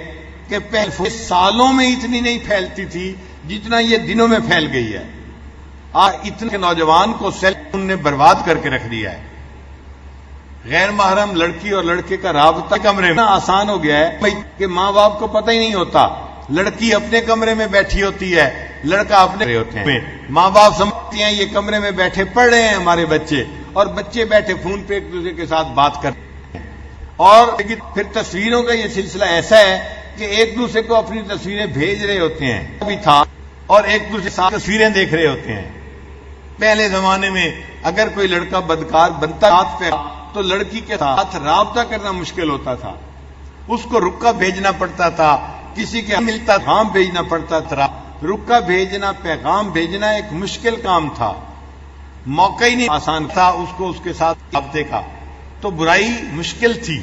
کہ پہلے سالوں میں اتنی نہیں پھیلتی تھی جتنا یہ دنوں میں پھیل گئی ہے۔ آج اتنے نوجوان کو سیل فون نے برباد کر کے رکھ دیا ہے۔ غیر محرم لڑکی اور لڑکے کا رابطہ کمرے میں آسان ہو گیا ہے کہ ماں باپ کو پتہ ہی نہیں ہوتا۔ لڑکی اپنے کمرے میں بیٹھی ہوتی ہے، لڑکا اپنے ہوتے ہیں۔ ماں باپ سمجھتے ہیں یہ کمرے میں بیٹھے پڑھ رہے ہیں ہمارے بچے، اور بچے بیٹھے فون پہ ایک دوسرے کے ساتھ بات کرتے ہیں۔ اور پھر تصویروں کا یہ سلسلہ ایسا ہے کہ ایک دوسرے کو اپنی تصویریں بھیج رہے ہوتے ہیں ابھی تھا اور ایک دوسرے کے ساتھ تصویریں دیکھ رہے ہوتے ہیں۔ پہلے زمانے میں اگر کوئی لڑکا بدکار بنتا ہاتھ پہ تو لڑکی کے ساتھ رابطہ کرنا مشکل ہوتا تھا، اس کو رکا بھیجنا پڑتا تھا، کسی کے ملتا پیغام بھیجنا پڑتا تھا۔ رکا بھیجنا، پیغام بھیجنا ایک مشکل کام تھا، موقع ہی نہیں آسان تھا اس کو اس کے ساتھ رابطے کا، تو برائی مشکل تھی۔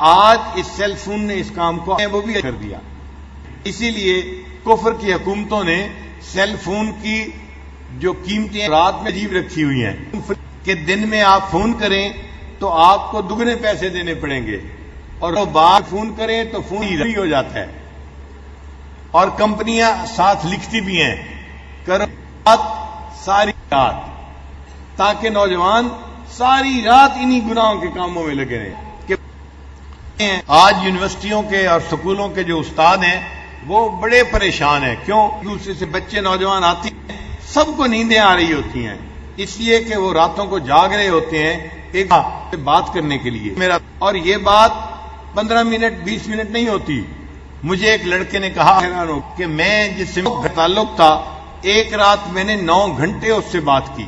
آج اس سیل فون نے اس کام کو وہ بھی کر دیا۔ اسی لیے کفر کی حکومتوں نے سیل فون کی جو قیمتیں رات میں عجیب رکھی ہوئی ہیں کہ دن میں آپ فون کریں تو آپ کو دگنے پیسے دینے پڑیں گے، اور وہ بعد فون کریں تو فون ہی ہو جاتا ہے۔ اور کمپنیاں ساتھ لکھتی بھی ہیں کرو ساری رات، تاکہ نوجوان ساری رات انہی گناہوں کے کاموں میں لگے رہیں۔ آج یونیورسٹیوں کے اور سکولوں کے جو استاد ہیں وہ بڑے پریشان ہیں۔ کیوں؟ دوسرے سے بچے نوجوان آتے ہیں، سب کو نیندیں آ رہی ہوتی ہیں، اس لیے کہ وہ راتوں کو جاگ رہے ہوتے ہیں ایک بات کرنے کے لیے۔ اور یہ بات 15 منٹ 20 منٹ نہیں ہوتی. مجھے ایک لڑکے نے کہا کہ میں جس سے تعلق تھا ایک رات میں نے 9 گھنٹے اس سے بات کی.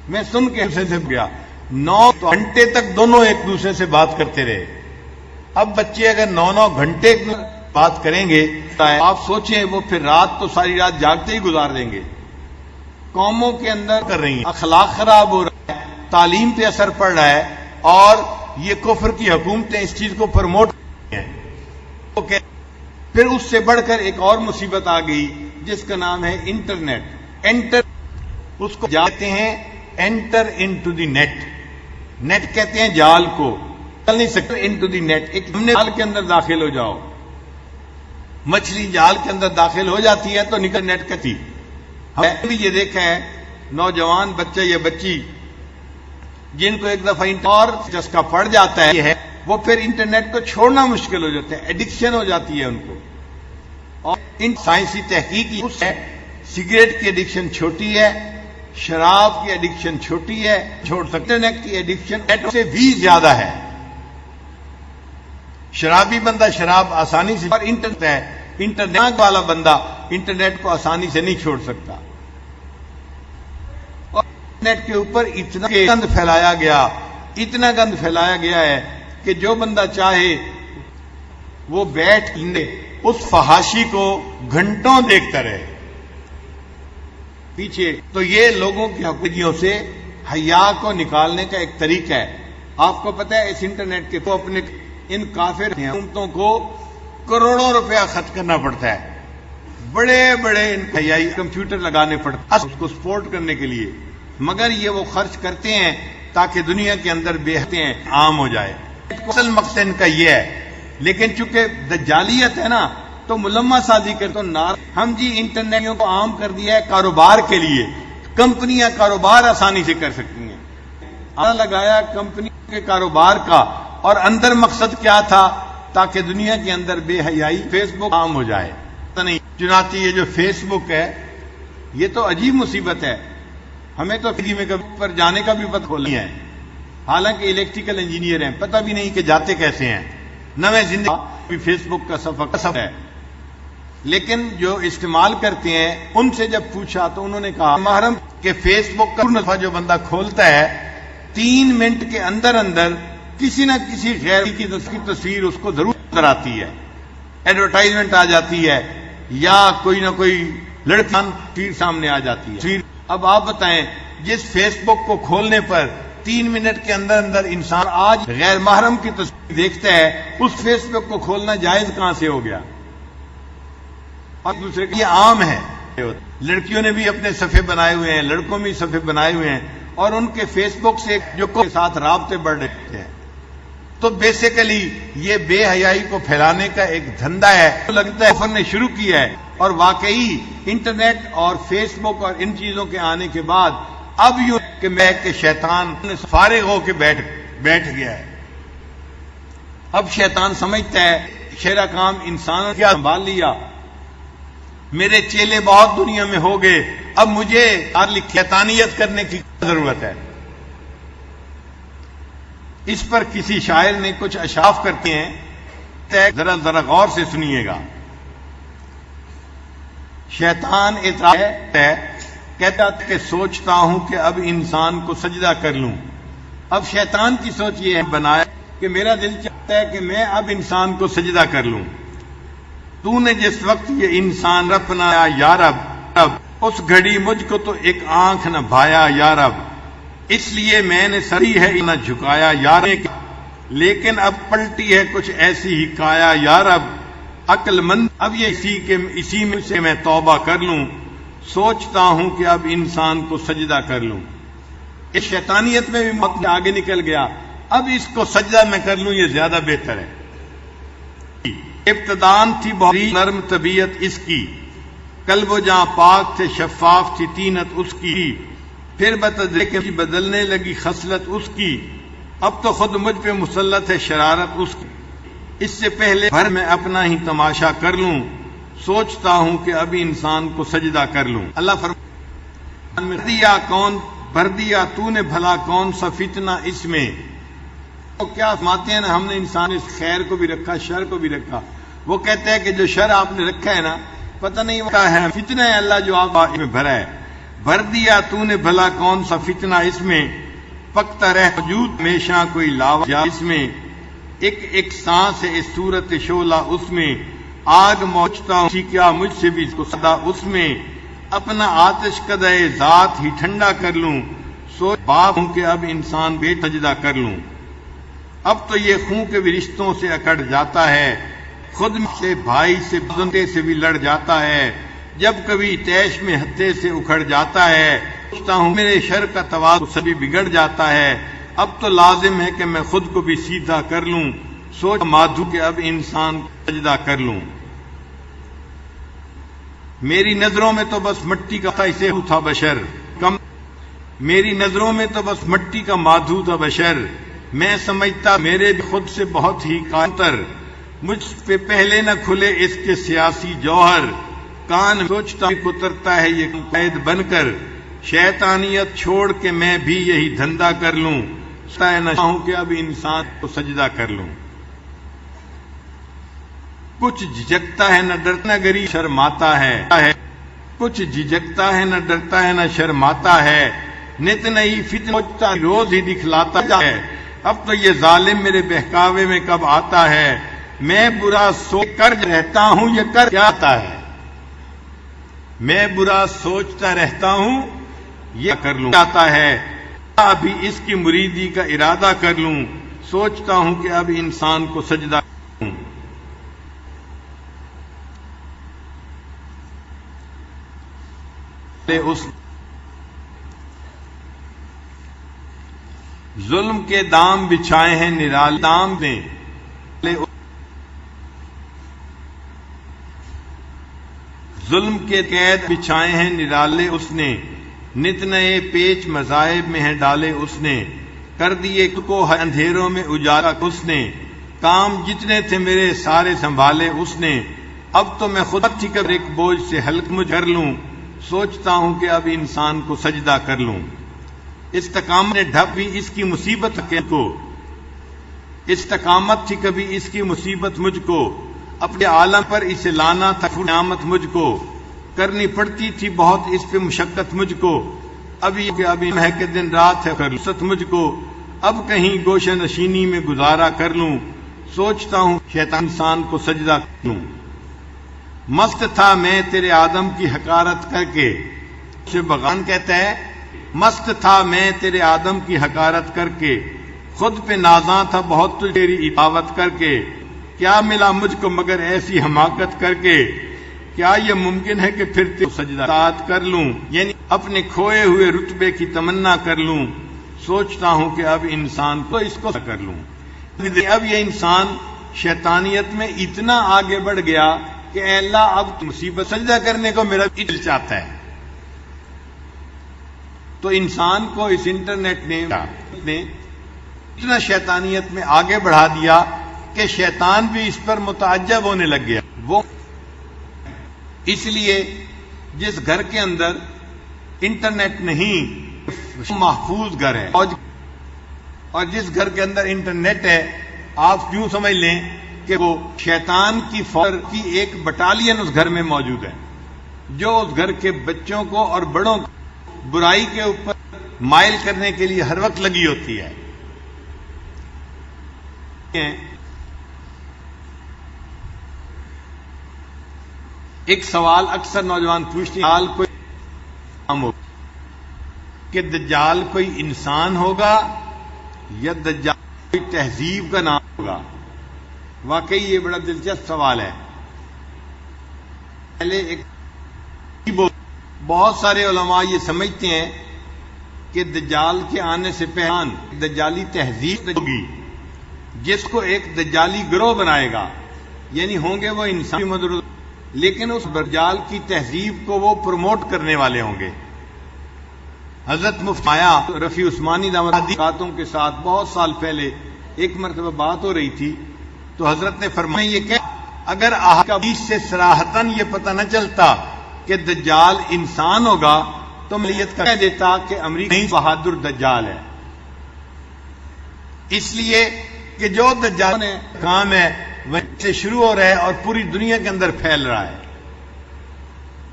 میں سن کے اسے سے گیا 9 گھنٹے تک دونوں ایک دوسرے سے بات کرتے رہے. اب بچے اگر 9 گھنٹے بات کریں گے آپ سوچیں وہ پھر رات تو ساری رات جاگتے ہی گزار دیں گے. قوموں کے اندر کر رہی ہیں, اخلاق خراب ہو رہا ہے, تعلیم پہ اثر پڑ رہا ہے, اور یہ کفر کی حکومتیں اس چیز کو پروموٹ کر رہی ہیں. پھر اس سے بڑھ کر ایک اور مصیبت آ گئی جس کا نام ہے انٹرنیٹ. اس کو جاتے ہیں enter into the net. Net کہتے ہیں جال کو, چل نہیں سکتے انٹو دی نیٹ. ایک جال کے اندر داخل ہو جاؤ, مچھلی جال کے اندر داخل ہو جاتی ہے تو نکل نیٹ کتی. ہم نے بھی یہ دیکھا ہے نوجوان بچہ یا بچی جن کو ایک دفعہ اور چسکا پڑ جاتا ہے وہ پھر انٹرنیٹ کو چھوڑنا مشکل ہو جاتا ہے, ایڈکشن ہو جاتی ہے ان کو. اور ان سائنسی تحقیق ہے سگریٹ کی ایڈکشن چھوٹی ہے, شراب کی ایڈکشن چھوٹی ہے, چھوڑ سکتے. انٹرنیٹ کی ایڈکشن نیٹ سے بھی زیادہ ہے. شرابی بندہ شراب آسانی سے, اور انٹرنیٹ والا بندہ انٹرنیٹ کو آسانی سے نہیں چھوڑ سکتا. اور انٹرنیٹ کے اوپر اتنا گند پھیلایا گیا ہے کہ جو بندہ چاہے وہ بیٹھ اس فحاشی کو گھنٹوں دیکھتا رہے پیچھے. تو یہ لوگوں کی حقیقیوں سے حیا کو نکالنے کا ایک طریقہ ہے. آپ کو پتہ ہے اس انٹرنیٹ کے تو اپنے ان کافر حکومتوں کو کروڑوں روپیہ خرچ کرنا پڑتا ہے. بڑے بڑے ان حیائی کمپیوٹر لگانے پڑتے ہیں اس کو سپورٹ کرنے کے لیے, مگر یہ وہ خرچ کرتے ہیں تاکہ دنیا کے اندر بہتے ہیں عام ہو جائے. اصل مقصد ان کا یہ ہے, لیکن چونکہ دجالیت ہے نا تو ملمہ سازی کر تو ہم جی انٹرنیٹ کو عام کر دیا ہے کاروبار کے لیے. کمپنیاں کاروبار آسانی سے کر سکتی ہیں. لگایا کمپنی کے کاروبار کا, اور اندر مقصد کیا تھا تاکہ دنیا کے اندر بے حیائی فیس بک عام ہو جائے. نہیں, چنانچہ یہ جو فیس بک ہے یہ تو عجیب مصیبت ہے. ہمیں تو فری میں پر جانے کا بھی پتہ نہیں ہے, حالانکہ الیکٹریکل انجینئر ہیں, پتہ بھی نہیں کہ جاتے کیسے ہیں. نویں زندگی فیس بک کا سفر ہے, لیکن جو استعمال کرتے ہیں ان سے جب پوچھا تو انہوں نے کہا محرم کہ فیس بک کا نفع جو بندہ کھولتا ہے 3 منٹ کے اندر اندر کسی نہ کسی غیر کی تصویر اس کو ضرور نظر آتی ہے, ایڈورٹائزمنٹ آ جاتی ہے, یا کوئی نہ کوئی لڑکی تصویر سامنے آ جاتی ہے. اب آپ بتائیں جس فیس بک کو کھولنے پر 3 منٹ کے اندر اندر انسان آج غیر محرم کی تصویر دیکھتا ہے, اس فیس بک کو کھولنا جائز کہاں سے ہو گیا؟ اور دوسرے یہ عام ہے. لڑکیوں نے بھی اپنے صفحے بنائے ہوئے ہیں, لڑکوں بھی صفحے بنائے ہوئے ہیں, اور ان کے فیس بک سے جو کے ساتھ رابطے بڑھ رہے ہیں. تو بیسیکلی یہ بے حیائی کو پھیلانے کا ایک دھندا ہے, لگتا ہے کفر نے شروع کیا ہے. اور واقعی انٹرنیٹ اور فیس بک اور ان چیزوں کے آنے کے بعد اب یوں کہ میں کہ شیطان فارغ ہو کے بیٹھ گیا ہے. اب شیطان سمجھتا ہے شیرا کام انسانوں کیا سنبھال لیا, میرے چیلے بہت دنیا میں ہو گئے, اب مجھے شیطانیت کرنے کی ضرورت ہے. اس پر کسی شاعر نے کچھ اشعار کرتے ہیں, ذرا غور سے سنیے گا. شیطان اعتراض ہے, کہتا کہ سوچتا ہوں کہ اب انسان کو سجدہ کر لوں. اب شیطان کی سوچ یہ ہے بنایا کہ میرا دل چاہتا ہے کہ میں اب انسان کو سجدہ کر لوں. تو نے جس وقت یہ انسان رب بنایا یا رب, اس گھڑی مجھ کو تو ایک آنکھ نہ بھایا یا رب, اس لیے میں نے سری ہے نہ جھکایا یا رب, لیکن اب پلٹی ہے کچھ ایسی ہی کایا یا رب. عقل مند اب یہ اسی میں سے میں توبہ کر لوں, سوچتا ہوں کہ اب انسان کو سجدہ کر لوں. اس شیطانیت میں بھی مت آگے نکل گیا, اب اس کو سجدہ میں کر لوں یہ زیادہ بہتر ہے. ابتدان تھی بہت نرم طبیعت اس کی, قلب و جاں پاک تھے شفاف تھی طینت اس کی, پھر بتدریج بدلنے لگی خصلت اس کی, اب تو خود مجھ پہ مسلط ہے شرارت اس کی. اس سے پہلے بھر میں اپنا ہی تماشا کر لوں, سوچتا ہوں کہ ابھی انسان کو سجدہ کر لوں. اللہ فرمایا دیا کون بھر دیا تو نے بھلا کون سا فتنہ اس میں, کیا فرماتے ہیں نا، ہم نے انسان اس خیر کو بھی رکھا، شر کو بھی رکھا. وہ کہتے ہیں کہ جو شر آپ نے رکھا ہے نا، پتہ نہیں ہوتا ہے فتنہ ہے اللہ جو آپ میں بھرا ہے. بھر دیا تو نے بھلا کون سا فتنہ اس میں، پکتا رہ وجود ہمیشہ کوئی لاوا جا اس میں. ایک ایک سانس ہے اس صورت شعلہ اس میں، آگ موچتا ہوں کیا مجھ سے بھی اس کو صدا اس میں. اپنا آتش قدائے ذات ہی ٹھنڈا کر لوں، سوچ باپ ہوں کہ اب انسان بے سجدہ کر لوں. اب تو یہ خون کے بھی رشتوں سے اکڑ جاتا ہے، خود سے بھائی سے بدنتے سے بھی لڑ جاتا ہے. جب کبھی تیش میں ہتھے سے اکھڑ جاتا ہے، سوچتا ہوں میرے شر کا توازن سبھی بگڑ جاتا ہے. اب تو لازم ہے کہ میں خود کو بھی سیدھا کر لوں، سوچ مادھو کہ اب انسان سجدہ کر لوں. میری نظروں میں تو بس مٹی کا اسے تھا بشر کم، میری نظروں میں تو بس مٹی کا مادھو تھا بشر. میں سمجھتا میرے بھی خود سے بہت ہی کانتر، مجھ پہ پہلے نہ کھلے اس کے سیاسی جوہر. کان سوچتا کترتا ہے یہ قید بن کر، شیطانیت چھوڑ کے میں بھی یہی دھندا کر لوں. نہ چاہوں کہ اب انسان کو سجدہ کر لوں. کچھ جھجکتا ہے نہ ڈرتا نہ گری شرماتا ہے، کچھ جھجکتا ہے نہ ڈرتا ہے نہ شرماتا ہے. نت نہیں فتنہ روز ہی دکھلاتا ہے، اب تو یہ ظالم میرے بہکاوے میں کب آتا ہے. میں برا سوچ کر رہتا ہوں یہ کر کیا آتا ہے، میں برا سوچتا رہتا ہوں یہ کر لوں آتا ہے. ابھی اس کی مریدی کا ارادہ کر لوں، سوچتا ہوں کہ اب انسان کو سجدہ کروں. اس ظلم کے دام بچھائے ہیں نرالے دام نے، ظلم کے قید بچھائے ہیں نرالے اس نے. نت نئے پیچ مذاہب میں ہیں ڈالے اس نے، کر دیے کو اندھیروں میں اجالا اس نے. کام جتنے تھے میرے سارے سنبھالے اس نے، اب تو میں خود ہی کر ایک بوجھ سے ہلک مجھ کر لوں. سوچتا ہوں کہ اب انسان کو سجدہ کر لوں. استقامت نے ڈھپ بھی اس کی مصیبت کو، استقامت تھی کبھی اس کی مصیبت مجھ کو. اپنے عالم پر اسے لانا تھا قیامت مجھ کو، کرنی پڑتی تھی بہت اس پہ مشقت مجھ کو. ابھی ہے کہ دن رات ہے فرصت مجھ کو، اب کہیں گوشہ نشینی میں گزارا کر لوں. سوچتا ہوں شیطان انسان کو سجدہ کر لوں. مست تھا میں تیرے آدم کی حقارت کر کے، اسے بغان کہتا ہے مست تھا میں تیرے آدم کی حقارت کر کے، خود پہ نازاں تھا بہت تیری عبادت کر کے. کیا ملا مجھ کو مگر ایسی حماقت کر کے، کیا یہ ممکن ہے کہ پھر تیرے سجدہ کر لوں، یعنی اپنے کھوئے ہوئے رتبے کی تمنا کر لوں. سوچتا ہوں کہ اب انسان کو اس کو کر لوں. اب یہ انسان شیطانیت میں اتنا آگے بڑھ گیا کہ اے اللہ اب مصیبت سجدہ کرنے کو میرا دل چاہتا ہے. تو انسان کو اس انٹرنیٹ نے اتنا شیطانیت میں آگے بڑھا دیا کہ شیطان بھی اس پر متعجب ہونے لگ گیا. وہ اس لیے جس گھر کے اندر انٹرنیٹ نہیں محفوظ گھر ہے، اور جس گھر کے اندر انٹرنیٹ ہے آپ یوں سمجھ لیں کہ وہ شیطان کی فوج کی ایک بٹالین اس گھر میں موجود ہے، جو اس گھر کے بچوں کو اور بڑوں کو برائی کے اوپر مائل کرنے کے لیے ہر وقت لگی ہوتی ہے. ایک سوال اکثر نوجوان پوچھتے ہیں کہ دجال کوئی انسان ہوگا یا دجال کوئی تہذیب کا نام ہوگا. واقعی یہ بڑا دلچسپ سوال ہے. پہلے بہت سارے علماء یہ سمجھتے ہیں کہ دجال کے آنے سے پہلے دجالی تہذیب ہوگی جس کو ایک دجالی گروہ بنائے گا، یعنی ہوں گے وہ انسانی مدد، لیکن اس دجال کی تہذیب کو وہ پروموٹ کرنے والے ہوں گے. حضرت مفتی رفیع عثمانی باتوں کے ساتھ بہت سال پہلے ایک مرتبہ بات ہو رہی تھی تو حضرت نے فرمایا یہ کہ اگر احادیث سے صراحتاً یہ پتہ نہ چلتا کہ دجال انسان ہوگا تو ملیت کہہ دیتا کہ امریکہ بہادر دجال ہے. اس لیے کہ جو دجال نے کام ہے وہیں سے شروع ہو رہا ہے اور پوری دنیا کے اندر پھیل رہا ہے.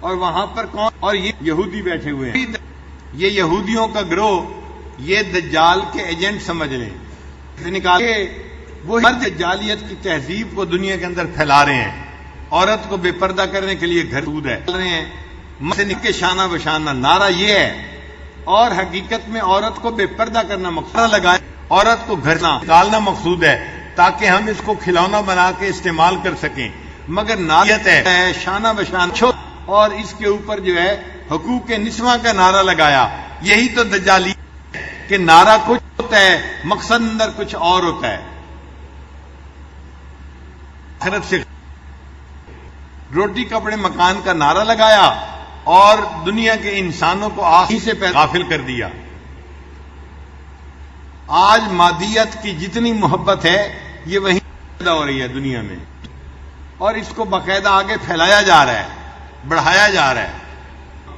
اور وہاں پر کون؟ اور یہ یہودی بیٹھے ہوئے ہیں. یہ یہودیوں کا گروہ یہ دجال کے ایجنٹ سمجھ لیں. نکال کے وہ دجالیت کی تہذیب کو دنیا کے اندر پھیلا رہے ہیں. عورت کو بے پردہ کرنے کے لیے گھر دود ہے رہے ہیں. کے شانہ بشانہ نعرہ یہ ہے، اور حقیقت میں عورت کو بے پردہ کرنا مقصود لگائے. عورت کو گھر نکالنا مقصود ہے تاکہ ہم اس کو کھلونا بنا کے استعمال کر سکیں. مگر نعرت ہے شانہ بشانہ، اور اس کے اوپر جو ہے حقوق نسواں کا نعرہ لگایا. یہی تو دجالی کہ نعرہ کچھ ہوتا ہے مقصد اندر کچھ اور ہوتا ہے. آخرت سے روٹی کپڑے مکان کا نعرہ لگایا اور دنیا کے انسانوں کو آخری سے غافل کر دیا. آج مادیت کی جتنی محبت ہے یہ وہیں پیدا ہو رہی ہے دنیا میں، اور اس کو باقاعدہ آگے پھیلایا جا رہا ہے، بڑھایا جا رہا ہے.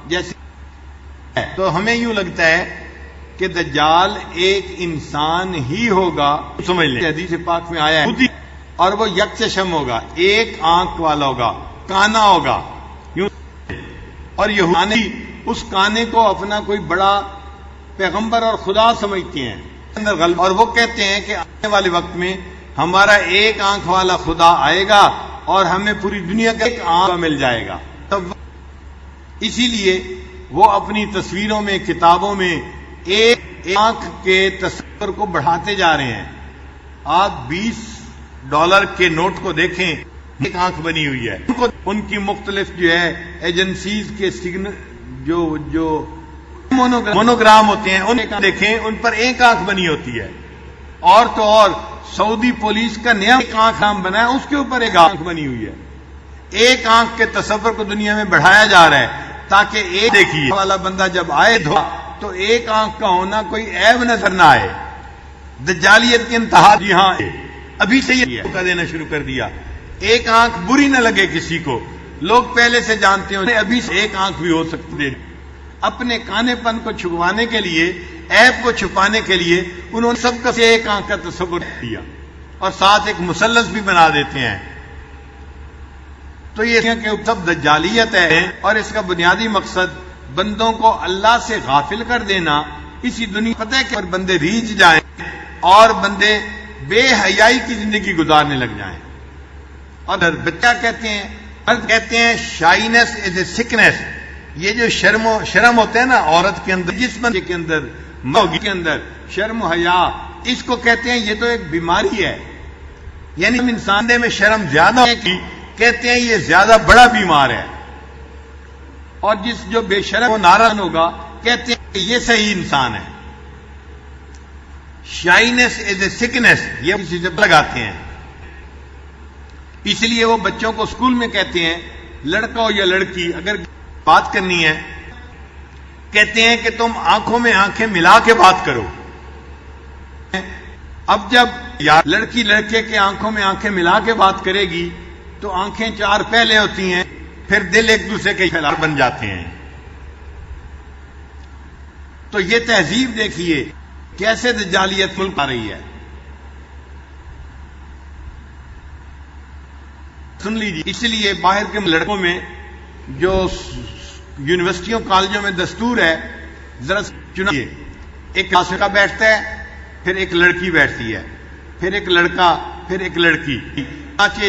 جیسے تو ہمیں یوں لگتا ہے کہ دجال ایک انسان ہی ہوگا. سمجھ لیں حدیث پاک میں آیا ہے، اور وہ یک چشم ہوگا، ایک آنکھ والا ہوگا، کانا ہوگا. اور یہودی اس کانے کو اپنا کوئی بڑا پیغمبر اور خدا سمجھتے ہیں. اور وہ کہتے ہیں کہ آنے والے وقت میں ہمارا ایک آنکھ والا خدا آئے گا اور ہمیں پوری دنیا کا ایک آنکھ مل جائے گا. اسی لیے وہ اپنی تصویروں میں، کتابوں میں ایک آنکھ کے تصور کو بڑھاتے جا رہے ہیں. آپ $20 کے نوٹ کو دیکھیں، ایک آنکھ بنی ہوئی ہے. ان کی مختلف جو ہے ایجنسیز کے سگنل جو مونوگرام ہوتے ہیں ان دیکھیں، ان پر ایک آنکھ بنی ہوتی ہے. اور تو اور سعودی پولیس کا نیا ایک آنکھ نام بنا ہے، اس کے اوپر ایک آنکھ بنی ہوئی ہے. ایک آنکھ کے تصور کو دنیا میں بڑھایا جا رہا ہے تاکہ ایک دیکھیے والا بندہ جب آئے تو ایک آنکھ کا ہونا کوئی عیب نظر نہ آئے. دجالیت کی انتہا جی ہاں ابھی سے یہ دینا شروع کر دیا. ایک آنکھ بری نہ لگے کسی کو، لوگ پہلے سے جانتے ہیں ابھی سے ایک آنکھ بھی ہو سکتی ہے. اپنے کانے پن کو چھپانے کے لیے، عیب کو چھپانے کے لیے انہوں نے سب کا سے ایک آنکھ کا تصور کیا اور ساتھ ایک مثلث بھی بنا دیتے ہیں. تو یہ کہ سب دجالیت ہے، اور اس کا بنیادی مقصد بندوں کو اللہ سے غافل کر دینا. اسی دنیا پتہ ہے کہ بندے ریجھ جائیں اور بندے بے حیائی کی زندگی گزارنے لگ جائیں. اور بچہ کہتے ہیں، مرد کہتے ہیں شائنس از اے سکنس. یہ جو شرم ہوتا ہے نا عورت کے اندر، جسم کے اندر، موگی کے اندر شرم و حیا، اس کو کہتے ہیں یہ تو ایک بیماری ہے. یعنی ہم انسان میں شرم زیادہ ہے کہ کہتے ہیں یہ زیادہ بڑا بیمار ہے. اور جس جو بے شرم و ناران ہوگا کہتے ہیں کہ یہ صحیح انسان ہے. شائنس از اے سکنس یہ کسی سے لگاتے ہیں. اس لیے وہ بچوں کو اسکول میں کہتے ہیں، لڑکا ہو یا لڑکی اگر بات کرنی ہے کہتے ہیں کہ تم آنکھوں میں آنکھیں ملا کے بات کرو. اب جب لڑکی لڑکے کے آنکھوں میں آنکھیں ملا کے بات کرے گی تو آنکھیں چار پہلے ہوتی ہیں، پھر دل ایک دوسرے کے خلاف بن جاتے ہیں. تو یہ تہذیب دیکھیے کیسے دجالیت ملک آ رہی ہے. سن لیجیے، اس لیے باہر کے لڑکوں میں جو یونیورسٹیوں کالجوں میں دستور ہے، ذرا چنائیے، ایک کلاس کا بیٹھتا ہے، پھر ایک لڑکی بیٹھتی ہے، پھر ایک لڑکا، پھر ایک لڑکی.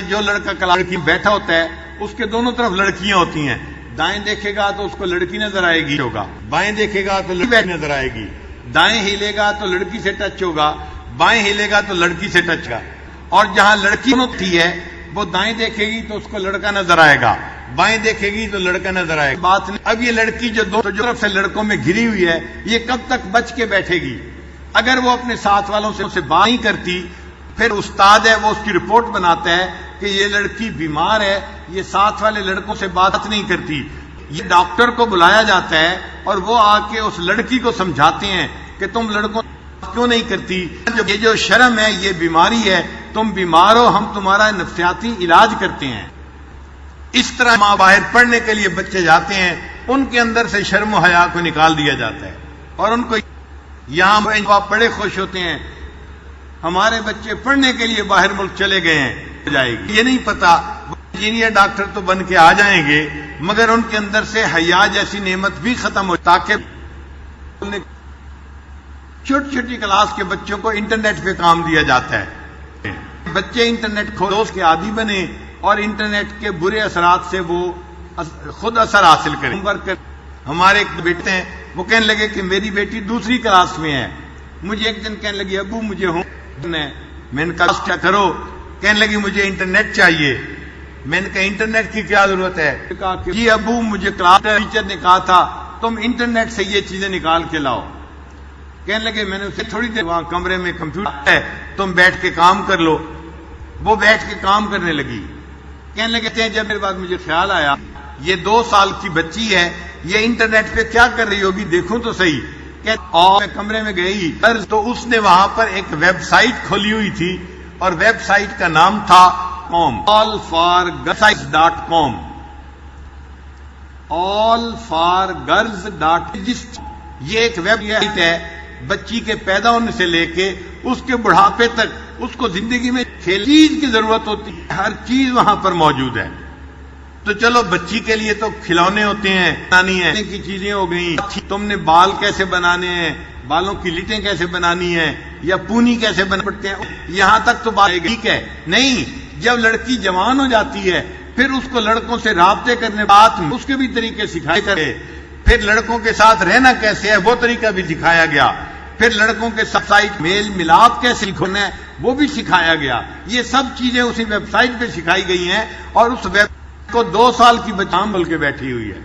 جو لڑکا کلاس میں بیٹھا ہوتا ہے اس کے دونوں طرف لڑکیاں ہوتی ہیں. دائیں دیکھے گا تو اس کو لڑکی نظر آئے گی ہوگا، بائیں دیکھے گا تو لڑکی نظر آئے گی. دائیں ہلے گا تو لڑکی سے ٹچ ہوگا، بائیں ہلے گا تو لڑکی سے ٹچ ہوگا. اور جہاں لڑکی ہوتی ہے وہ دائیں دیکھے گی تو اس کو لڑکا نظر آئے گا، بائیں دیکھے گی تو لڑکا نظر آئے گا. بات نہیں. اب یہ لڑکی جو دو طرف سے لڑکوں میں گھری ہوئی ہے یہ کب تک بچ کے بیٹھے گی؟ اگر وہ اپنے ساتھ والوں سے بات نہیں کرتی، پھر استاد ہے وہ اس کی رپورٹ بناتا ہے کہ یہ لڑکی بیمار ہے، یہ ساتھ والے لڑکوں سے بات نہیں کرتی. یہ ڈاکٹر کو بلایا جاتا ہے اور وہ آ کے اس لڑکی کو سمجھاتے ہیں کہ تم لڑکوں کیوں نہیں کرتی، یہ جو شرم ہے یہ بیماری ہے، تم بیمار ہو، ہم تمہارا نفسیاتی علاج کرتے ہیں. اس طرح ماں باہر پڑھنے کے لیے بچے جاتے ہیں، ان کے اندر سے شرم و حیا کو نکال دیا جاتا ہے اور ان کو یہاں آپ بڑے خوش ہوتے ہیں. ہمارے بچے پڑھنے کے لیے باہر ملک چلے گئے ہیں جائے گی، یہ نہیں پتا انجینئر ڈاکٹر تو بن کے آ جائیں گے مگر ان کے اندر سے حیا جیسی نعمت بھی ختم ہو، تاکہ چھوٹی چھوٹی کلاس کے بچوں کو انٹرنیٹ پہ کام دیا جاتا ہے، بچے انٹرنیٹ کھوز کے عادی بنے اور انٹرنیٹ کے برے اثرات سے وہ خود اثر حاصل کریں۔ ہمارے ایک بیٹے ہیں، وہ کہنے لگے کہ میری بیٹی دوسری کلاس میں ہے، مجھے ایک دن کہنے لگی ابو مجھے میں نے کہا کیا کرو، کہنے لگی مجھے انٹرنیٹ چاہیے۔ میں نے کہا انٹرنیٹ کی کیا ضرورت ہے؟ کہا کہ جی ابو مجھے کلاس ٹیچر نے کہا تھا تم انٹرنیٹ سے یہ چیزیں نکال کے لاؤ۔ کہنے لگے میں نے اسے تھوڑی دیر وہاں کمرے میں کمپیوٹر ہے تم بیٹھ کے کام کر لو، وہ بیٹھ کے کام کرنے لگی۔ کہنے لگے جب میرے بعد مجھے خیال آیا یہ 2 سال کی بچی ہے، یہ انٹرنیٹ پہ کیا کر رہی ہوگی دیکھوں تو صحیح۔ اور میں کمرے میں گئی تو اس نے وہاں پر ایک ویب سائٹ کھولی ہوئی تھی اور ویب سائٹ کا نام تھا allforgirls.com allforgirls.com۔ یہ ایک ویب سائٹ ہے، بچی کے پیدا ہونے سے لے کے اس کے بڑھاپے تک اس کو زندگی میں چیز کی ضرورت ہوتی ہے، ہر چیز وہاں پر موجود ہے۔ تو چلو بچی کے لیے تو کھلونے ہوتے ہیں، بنانی ہے کی چیزیں ہو گئیں، تم نے بال کیسے بنانے ہیں، بالوں کی لٹیں کیسے بنانی ہیں یا پونی کیسے بنا پڑتے ہیں، یہاں تک تو بات ٹھیک ہے۔ نہیں، جب لڑکی جوان ہو جاتی ہے پھر اس کو لڑکوں سے رابطے کرنے بات اس کے بھی طریقے سکھائے کرے، پھر لڑکوں کے ساتھ رہنا کیسے ہے وہ طریقہ بھی سکھایا گیا، پھر لڑکوں کے ساتھ میل ملاپ کیسے کرنا ہے وہ بھی سکھایا گیا۔ یہ سب چیزیں اسی ویب سائٹ پہ سکھائی گئی ہیں اور اس ویب کو 2 سال کی بچہ بول کے بیٹھی ہوئی ہے،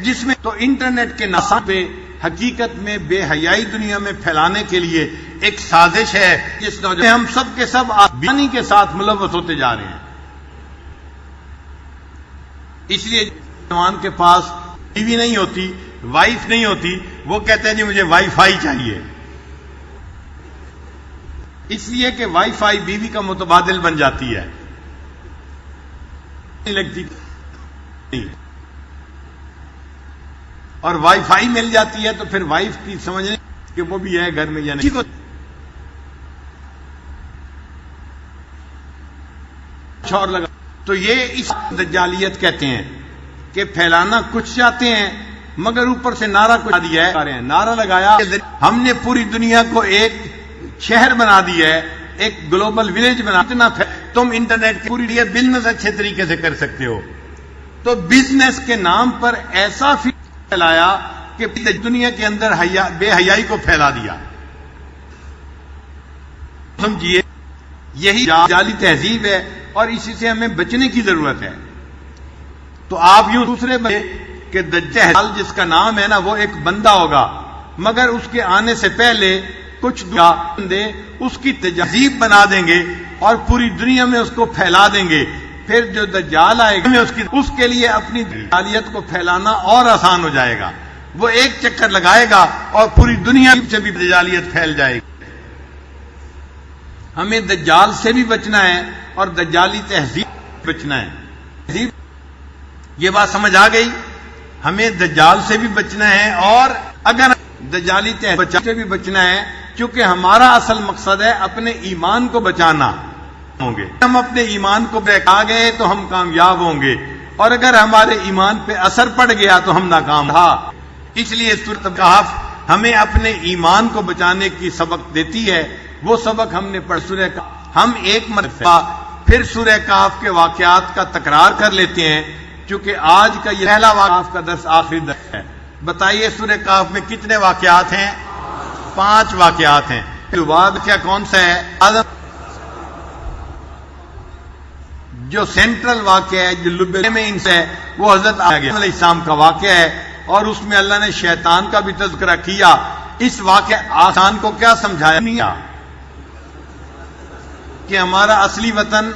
جس میں تو انٹرنیٹ کے نصاب پہ حقیقت میں بے حیائی دنیا میں پھیلانے کے لیے ایک سازش ہے جس نوجوان ہم سب کے سب آسانی کے ساتھ ملوث ہوتے جا رہے ہیں۔ اس لیے جوان کے پاس ٹی وی نہیں ہوتی، وائف نہیں ہوتی، وہ کہتے ہیں جی مجھے وائی فائی چاہیے، اس لیے کہ وائی فائی بیوی کا متبادل بن جاتی ہے، نہیں لگتی اور وائی فائی مل جاتی ہے تو پھر وائف کی سمجھنے کہ وہ بھی ہے گھر میں یا نہیں۔ تو یہ اس دجالیت کہتے ہیں کہ پھیلانا کچھ چاہتے ہیں مگر اوپر سے نعرہ کچھ دیا ہے، نعرہ لگایا ہم نے پوری دنیا کو ایک شہر بنا دیا ہے، ایک گلوبل ولیج بنا، تم انٹرنیٹ کی پوری بزنس اچھے طریقے سے کر سکتے ہو۔ تو بزنس کے نام پر ایسا پھیلایا کہ دنیا کے اندر بے حیائی کو پھیلا دیا۔ سمجھیے یہی جعلی تہذیب ہے اور اسی سے ہمیں بچنے کی ضرورت ہے۔ تو آپ یوں دوسرے بندے کہ دجال جس کا نام ہے نا وہ ایک بندہ ہوگا مگر اس کے آنے سے پہلے کچھ بندے اس کی تہذیب بنا دیں گے اور پوری دنیا میں اس کو پھیلا دیں گے۔ پھر جو دجال آئے گا اس کے لیے اپنی دجالیت کو پھیلانا اور آسان ہو جائے گا، وہ ایک چکر لگائے گا اور پوری دنیا سے بھی دجالیت پھیل جائے گی۔ ہمیں دجال سے بھی بچنا ہے اور دجالی تہذیب سے بچنا ہے۔ یہ بات سمجھ آ گئی؟ ہمیں دجال سے بھی بچنا ہے اور اگر دجالی تہذیب سے بھی بچنا ہے کیونکہ ہمارا اصل مقصد ہے اپنے ایمان کو بچانا ہوں گے۔ ہم اپنے ایمان کو بچا گئے تو ہم کامیاب ہوں گے اور اگر ہمارے ایمان پہ اثر پڑ گیا تو ہم ناکام تھا۔ اس لیے سورۃ کہف ہمیں اپنے ایمان کو بچانے کی سبق دیتی ہے۔ وہ سبق ہم نے پڑھ سورہ کہف، ہم ایک مرتبہ پھر سورہ کہف کے واقعات کا تکرار کر لیتے ہیں کیونکہ آج کا یہ پہلا کہف کا درس آخری درس ہے۔ بتائیے سورہ کہف میں کتنے واقعات ہیں؟ 5 واقعات ہیں۔ واقعہ کون سا ہے؟ جو سینٹرل واقعہ ہے جو لبے میں ان سے ہے وہ حضرت آدم علیہ السلام کا واقعہ ہے اور اس میں اللہ نے شیطان کا بھی تذکرہ کیا۔ اس واقعہ آسان کو کیا سمجھایا نہیں کہ ہمارا اصلی وطن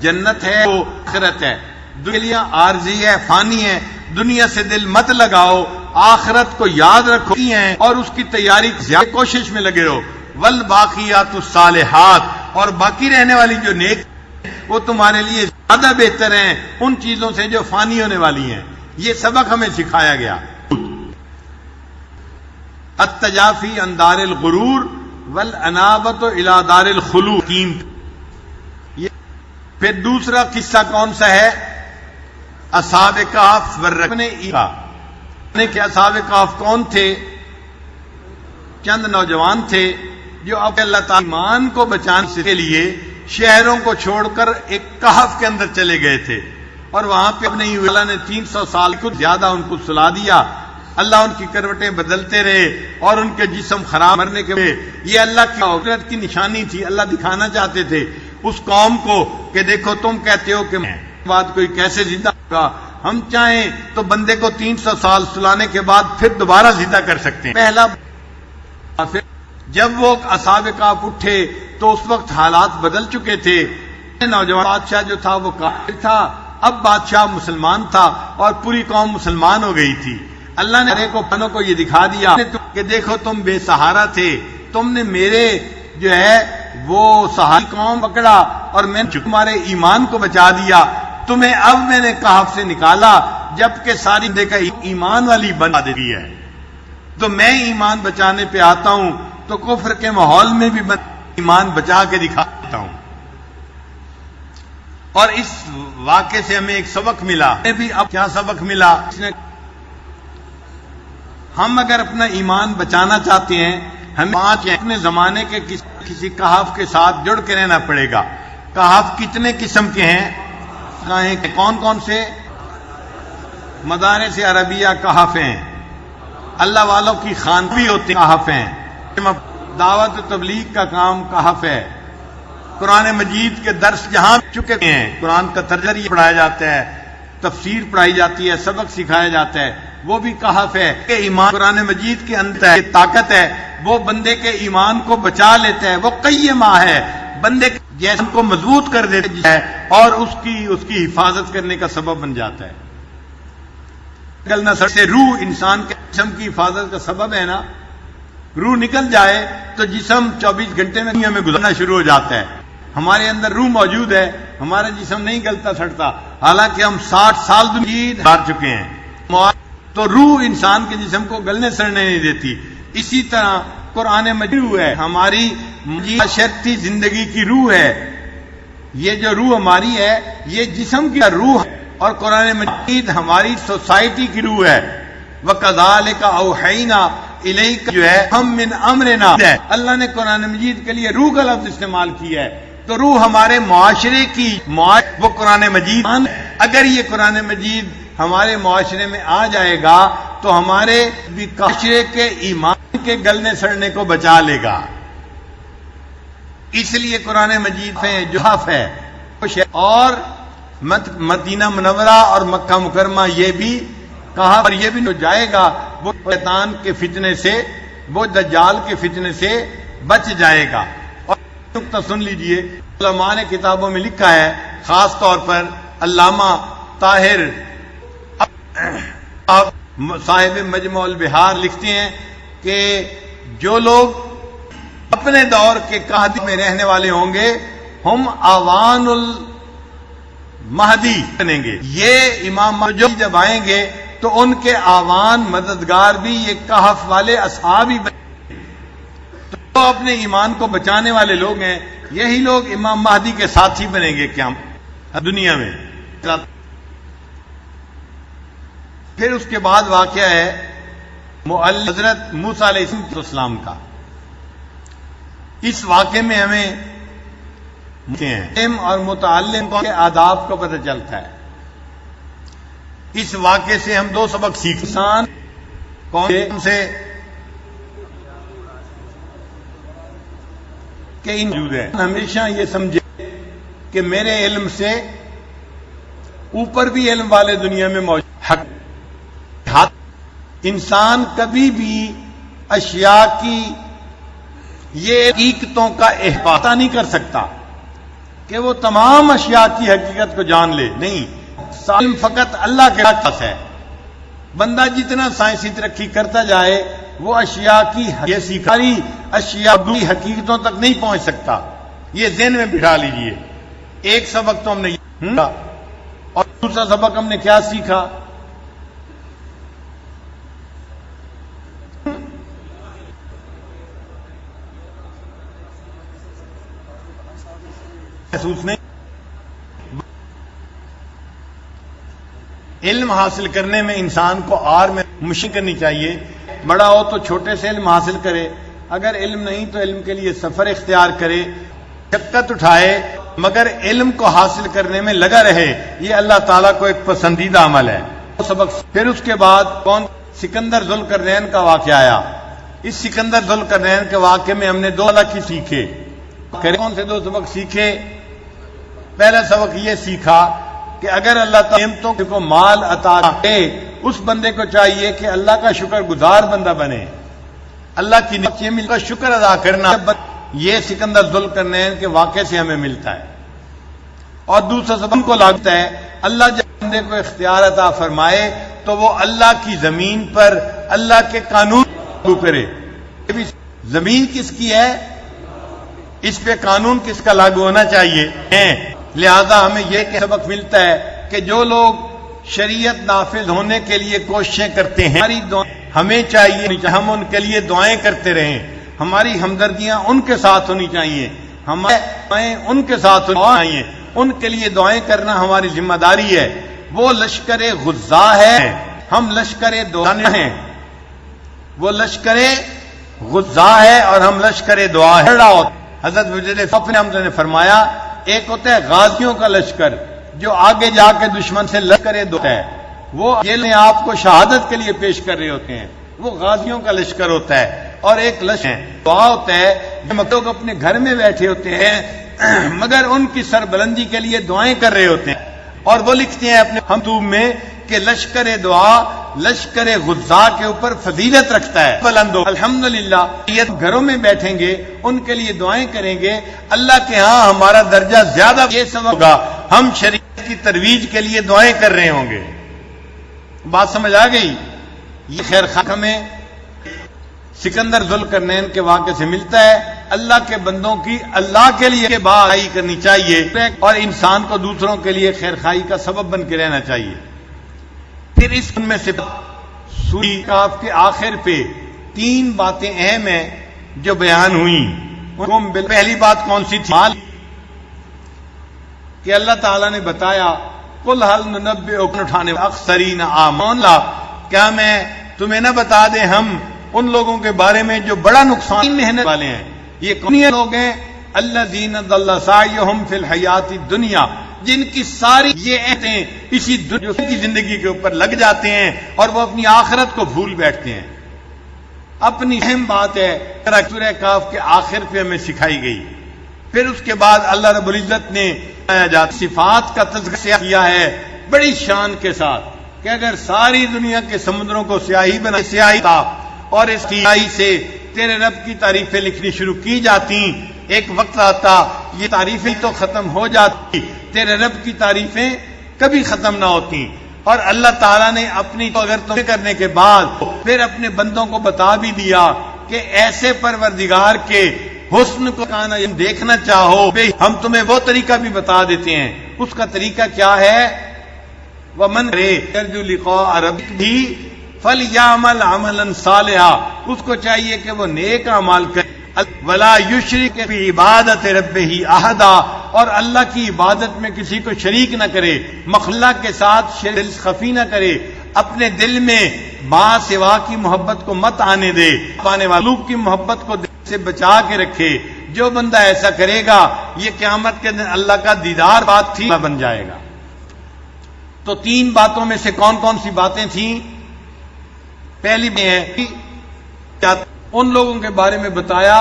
جنت ہے، وہ آخرت ہے، دنیا عارضی ہے، فانی ہے، دنیا سے دل مت لگاؤ، آخرت کو یاد رکھو اور اس کی تیاری زیادہ کوشش میں لگے رہو۔ والباقیات الصالحات، اور باقی رہنے والی جو نیک وہ تمہارے لیے زیادہ بہتر ہیں ان چیزوں سے جو فانی ہونے والی ہیں۔ یہ سبق ہمیں سکھایا گیا۔ التجافی عن دار الغرور والانابۃ الی دار الخلود. پھر دوسرا قصہ کون سا ہے؟ اصحاب کہف والرقیم کہ اصحاب کہف کون تھے؟ چند نوجوان تھے جو اب اللہ تعالی ایمان کو بچانے کے لیے شہروں کو چھوڑ کر ایک کہف کے اندر چلے گئے تھے، اور وہاں پہ اپنے اللہ نے 300 سال کچھ زیادہ ان کو سلا دیا. اللہ ان کی کروٹیں بدلتے رہے اور ان کے جسم خراب مرنے کے بعد یہ اللہ کی قدرت کی نشانی تھی. اللہ دکھانا چاہتے تھے اس قوم کو کہ دیکھو تم کہتے ہو کہ بعد کوئی کیسے زندہ ہوگا، ہم چاہیں تو بندے کو 300 سال سلانے کے بعد پھر دوبارہ زندہ کر سکتے ہیں. پہلا جب وہ اصحاب کہف اٹھے تو اس وقت حالات بدل چکے تھے. نوجوان بادشاہ جو تھا وہ کافر تھا، اب بادشاہ مسلمان تھا اور پوری قوم مسلمان ہو گئی تھی. اللہ نے پنوں کو یہ دکھا دیا کہ دیکھو تم بے سہارا تھے، تم نے میرے جو ہے وہ سہاری قوم پکڑا اور میں نے تمہارے ایمان کو بچا دیا. تمہیں اب میں نے کہف سے نکالا جبکہ ساری دیکھا ایمان والی بنا دی ہے، تو میں ایمان بچانے پہ آتا ہوں تو کفر کے ماحول میں بھی ایمان بچا کے دکھاتا ہوں. اور اس واقعے سے ہمیں ایک سبق ملا. بھی اب کیا سبق ملا؟ ہم اگر اپنا ایمان بچانا چاہتے ہیں ہمیں اپنے زمانے کے کسی کہف کے ساتھ جڑ کے رہنا پڑے گا. کہف کتنے قسم کے ہیں؟ کون کون سے؟ مدارس عربیہ کہف ہیں، اللہ والوں کی خانقاہیں ہوتی ہیں کہف ہیں، دعوت و تبلیغ کا کام کہف ہے، قرآن مجید کے درس جہاں چکے ہیں، قرآن کا ترجمہ پڑھایا جاتا ہے، تفسیر پڑھائی جاتی ہے، سبق سکھایا جاتا ہے، وہ بھی کہف ہے. کہ ایمان قرآن مجید کے اندر ہے، طاقت ہے، وہ بندے کے ایمان کو بچا لیتا ہے. وہ قیمہ ہے، بندے کے جسم کو مضبوط کر دیتا ہے اور اس کی حفاظت کرنے کا سبب بن جاتا ہے. نکلنا سے روح انسان کے جسم کی حفاظت کا سبب ہے نا. روح نکل جائے تو جسم 24 گھنٹے میں دنیا میں گزرنا شروع ہو جاتا ہے. ہمارے اندر روح موجود ہے، ہمارا جسم نہیں گلتا سڑتا، حالانکہ ہم 60 سال دنیا گزار چکے ہیں. تو روح انسان کے جسم کو گلنے سڑنے نہیں دیتی. اسی طرح قرآن مجید ہے، ہماری معاشرتی زندگی کی روح ہے. یہ جو روح ہماری ہے یہ جسم کی روح ہے اور قرآن مجید ہماری سوسائٹی کی روح ہے. وَكَذَلِكَ أَوْحَيْنَا إِلَيْكَ جو ہے ہم من امرنا، اللہ نے قرآن مجید کے لیے روح کا لفظ استعمال کیا ہے. تو روح ہمارے معاشرے کی وہ قرآن مجید. اگر یہ قرآن مجید ہمارے معاشرے میں آ جائے گا تو ہمارے معاشرے کے ایمان کے گلنے سڑنے کو بچا لے گا. اس لیے قرآن مجید میں جو حف ہے اور مدینہ منورہ اور مکہ مکرمہ یہ بھی کہا، اور یہ بھی جو جائے گا وہ شیطان کے فتنے سے، وہ دجال کے فتنے سے بچ جائے گا. اور نقطہ سن لیجئے، علماء نے کتابوں میں لکھا ہے، خاص طور پر علامہ طاہر صاحب مجموع البحار لکھتے ہیں کہ جو لوگ اپنے دور کے قحط میں رہنے والے ہوں گے ہم آوان المہدی بنیں گے. یہ امام مہدی جب آئیں گے تو ان کے آوان مددگار بھی یہ کہف والے اصحاب ہی بنیں گے. تو اپنے ایمان کو بچانے والے لوگ ہیں، یہی لوگ امام مہدی کے ساتھی بنیں گے کیا دنیا میں. پھر اس کے بعد واقعہ ہے حضرت موسیٰ علیہ السلام کا. اس واقعے میں ہمیں علم اور متعلم کے آداب کو پتہ چلتا ہے. اس واقعے سے ہم دو سبق سیکھتے ہیں. انسان کون سے کہ موجود ہے، ہمیشہ یہ سمجھے کہ میرے علم سے اوپر بھی علم والے دنیا میں موجود. انسان کبھی بھی اشیاء کی یہ حقیقتوں کا احاطہ نہیں کر سکتا کہ وہ تمام اشیاء کی حقیقت کو جان لے. نہیں، علم فقط اللہ کے پاس ہے. بندہ جتنا سائنسی ترقی کرتا جائے وہ اشیاء کی ساری اشیاء کی حقیقتوں تک نہیں پہنچ سکتا. یہ ذہن میں بٹھا لیجئے. ایک سبق تو ہم نے اور دوسرا سبق ہم نے کیا سیکھا؟ محسوس نہیں. علم حاصل کرنے میں انسان کو آر میں مشق کرنی چاہیے. بڑا ہو تو چھوٹے سے علم حاصل کرے، اگر علم نہیں تو علم کے لیے سفر اختیار کرے، مشقت اٹھائے، مگر علم کو حاصل کرنے میں لگا رہے. یہ اللہ تعالیٰ کو ایک پسندیدہ عمل ہے. سبق پھر اس کے بعد سکندر ذوالقرنین کا واقعہ آیا. اس سکندر ذوالقرنین کے واقعے میں ہم نے دو الگ ہی سیکھے. کون سے دو سبق سیکھے؟ پہلا سبق یہ سیکھا کہ اگر اللہ تعالیٰ نعمتوں کو مال عطا کرے، اس بندے کو چاہیے کہ اللہ کا شکر گزار بندہ بنے. اللہ کی نعمت کا شکر ادا کرنا، یہ سکندر ذوالقرنین کے واقعے سے ہمیں ملتا ہے. اور دوسرا سبق کو لگتا ہے اللہ جب بندے کو اختیار عطا فرمائے تو وہ اللہ کی زمین پر اللہ کے قانون لاگو کرے. زمین کس کی ہے؟ اس پہ قانون کس کا لاگو ہونا چاہیے. لہذا ہمیں یہ سبق ملتا ہے کہ جو لوگ شریعت نافذ ہونے کے لیے کوششیں کرتے ہیں، ہمیں چاہیے ہم ان کے لیے دعائیں کرتے رہیں. ہماری ہمدردیاں ان کے ساتھ ہونی چاہیے، ہمارے دعائیں ان کے ساتھ ہونی چاہیے. ان کے لیے دعائیں کرنا ہماری ذمہ داری ہے. وہ لشکر غزہ ہے، ہم لشکر دعا ہیں. وہ لشکر غزہ ہے اور ہم لشکر دعا ہے. حضرت حضرت نے فرمایا ایک ہوتا ہے غازیوں کا لشکر جو آگے جا کے دشمن سے لشکر دعا ہے، وہ یہ آپ کو شہادت کے لیے پیش کر رہے ہوتے ہیں، وہ غازیوں کا لشکر ہوتا ہے. اور ایک لشکر دعا ہوتا ہے جو لوگ اپنے گھر میں بیٹھے ہوتے ہیں مگر ان کی سربلندی کے لیے دعائیں کر رہے ہوتے ہیں. اور وہ لکھتے ہیں اپنے مکتوب میں کہ لشکر دعا لشکر غزہ کے اوپر فضیلت رکھتا ہے. الحمدللہ یہ گھروں میں بیٹھیں گے، ان کے لیے دعائیں کریں گے، اللہ کے ہاں ہمارا درجہ زیادہ یہ سبب ہوگا، ہم شریعت کی ترویج کے لیے دعائیں کر رہے ہوں گے. بات سمجھ آ گئی؟ یہ خیر خواہ ہمیں سکندر ذوالقرنین کے واقعے سے ملتا ہے. اللہ کے بندوں کی اللہ کے لیے بات کرنی چاہیے اور انسان کو دوسروں کے لیے خیر خواہی کا سبب بن کے رہنا چاہیے. پھر اس میں سے سورہ کاف کے آخر پہ تین باتیں اہم ہیں جو بیان ہوئیں. پہلی بات کون سی تھی؟ کہ اللہ تعالیٰ نے بتایا قل هل ننبئکم اٹھانے اخسرین اعمالا، کیا میں تمہیں نہ بتا دیں ہم ان لوگوں کے بارے میں جو بڑا نقصان محنت والے ہیں. یہ کون لوگ ہیں؟ الذین ضل سعیہم فی الحیات الدنیا، جن کی ساری یہ عہدیں اسی دنیا کی زندگی کے اوپر لگ جاتے ہیں اور وہ اپنی آخرت کو بھول بیٹھتے ہیں. اپنی اہم بات ہے سورہ کاف کے آخر پہ ہمیں سکھائی گئی. پھر اس کے بعد اللہ رب العزت نے صفات کا تذکرہ کیا ہے بڑی شان کے ساتھ کہ اگر ساری دنیا کے سمندروں کو سیاہی بنا سیاہی تھا اور اس سیاہی سے تیرے رب کی تعریفیں لکھنی شروع کی جاتی، ایک وقت آتا یہ تعریفیں تو ختم ہو جاتی، تیرے رب کی تعریفیں کبھی ختم نہ ہوتی. اور اللہ تعالیٰ نے اپنی تو اگر تمہیں کرنے کے بعد پھر اپنے بندوں کو بتا بھی دیا کہ ایسے پروردگار کے حسن کو دیکھنا چاہو ہم تمہیں وہ طریقہ بھی بتا دیتے ہیں. اس کا طریقہ کیا ہے؟ وَمَنْ يَرْجُو لِقَاءَ رَبِّهِ فَلْيَعْمَلْ عَمَلًا صَالِحًا، اس کو چاہیے کہ وہ نیک اعمال کرے. وَلَا يُشْرِكْ بِعِبَادَةِ رَبِّهِ أَحَدًا، اور اللہ کی عبادت میں کسی کو شریک نہ کرے، مخلوق کے ساتھ شرک خفی نہ کرے، اپنے دل میں با سوا کی محبت کو مت آنے دے، پانے والوں کی محبت کو دل سے بچا کے رکھے. جو بندہ ایسا کرے گا یہ قیامت کے دن اللہ کا دیدار بات تھی بن جائے گا. تو تین باتوں میں سے کون کون سی باتیں تھیں؟ پہلی میں ہے ان لوگوں کے بارے میں بتایا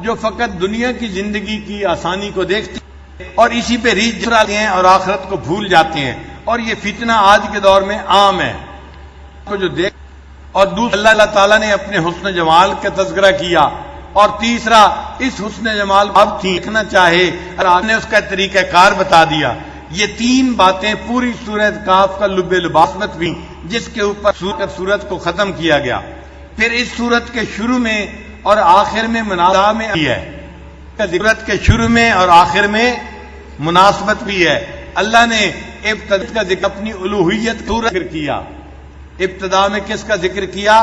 جو فقط دنیا کی زندگی کی آسانی کو دیکھتے ہیں اور اسی پہ ریچھ چڑھاتے ہیں اور آخرت کو بھول جاتے ہیں. اور یہ فتنہ آج کے دور میں عام ہے کو جو دیکھ. اور دوسرا اللہ تعالیٰ نے اپنے حسن جمال کا تذکرہ کیا. اور تیسرا اس حسن جمال کو اب دیکھنا چاہے اور آپ نے اس کا طریقہ کار بتا دیا. یہ تین باتیں پوری سورۃ کاف کا لب لباس بھی جس کے اوپر سورت کو ختم کیا گیا. پھر اس سورت کے شروع میں اور آخر میں مناسبت میں ہے. سورت کے شروع میں اور آخر میں مناسبت بھی ہے. اللہ نے ابتدا کا ذکر اپنی الوہیت کا ذکر کیا. ابتدا میں کس کا ذکر کیا؟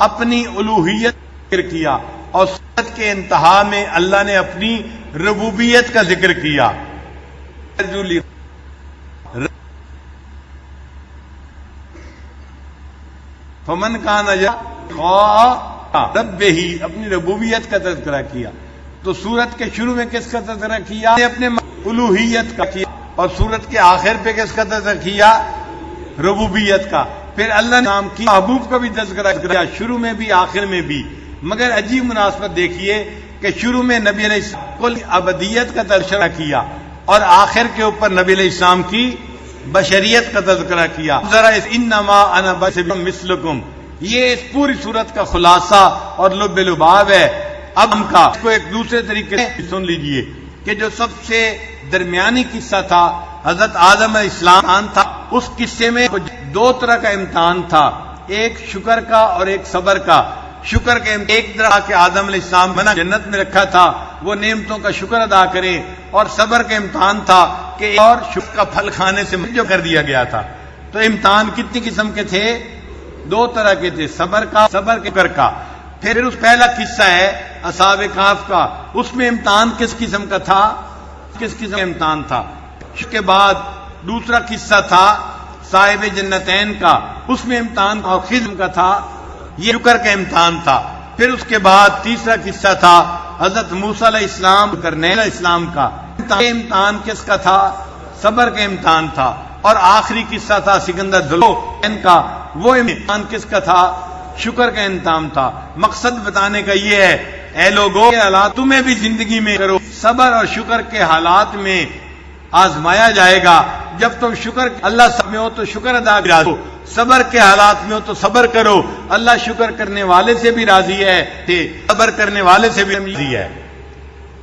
اپنی الوہیت کا ذکر کیا. اور سورت کے انتہا میں اللہ نے اپنی ربوبیت کا ذکر کیا. فمن کان رب ہی اپنی ربوبیت کا تذکرہ کیا. تو سورت کے شروع میں کس کا تذکرہ کیا؟ اپنے الوہیت کا کیا. اور سورت کے آخر پہ کس کا تذکرہ کیا؟ ربوبیت کا. پھر اللہ نے نام کی محبوب کا بھی تذکرہ کیا، شروع میں بھی آخر میں بھی. مگر عجیب مناسبت دیکھیے کہ شروع میں نبی علیہ السلام کو ابدیت کا تذکرہ کیا اور آخر کے اوپر نبی علیہ السلام کی بشریت کا تذکرہ کیا. ذرا انما انا بشر مثلکم، یہ اس پوری صورت کا خلاصہ اور لب لباب ہے. اب ہم کا اس کو ایک دوسرے طریقے سے سن لیجئے کہ جو سب سے درمیانی قصہ تھا حضرت آدم علیہ السلام تھا. اس قصے میں دو طرح کا امتحان تھا، ایک شکر کا اور ایک صبر کا. شکر کے ایک طرح کے آدم علیہ السلام بنا جنت میں رکھا تھا، وہ نعمتوں کا شکر ادا کرے. اور صبر کا امتحان تھا کہ اور شکر کا پھل کھانے سے منع کر دیا گیا تھا. تو امتحان کتنی قسم کے تھے؟ دو طرح کے تھے، صبر کا، صبر کے شکر کا. پھر اس پہلا قصہ ہے اصحاب کہف کا، اس میں امتحان کس قسم کا تھا؟ کس قسم کا امتحان تھا؟ اس کے بعد دوسرا قصہ تھا صاحب جنتین کا، اس میں امتحان اور قسم کا تھا، یہ شکر کا امتحان تھا. پھر اس کے بعد تیسرا قصہ تھا حضرت موسیٰ علیہ السلام کرنے علیہ السلام کا. امتحان کس کا تھا؟ صبر کا امتحان تھا. اور آخری قصہ تھا سکندر ذوالقرنین کا، وہ امتحان کس کا تھا؟ شکر کا امتحان تھا. مقصد بتانے کا یہ ہے اے لوگوں کے حالات تمہیں بھی زندگی میں کرو، صبر اور شکر کے حالات میں آزمایا جائے گا. جب تم شکر اللہ سب میں ہو تو شکر ادا کرو، صبر کے حالات میں ہو تو صبر کرو. اللہ شکر کرنے والے سے بھی راضی ہے، صبر کرنے والے سے بھی راضی ہے.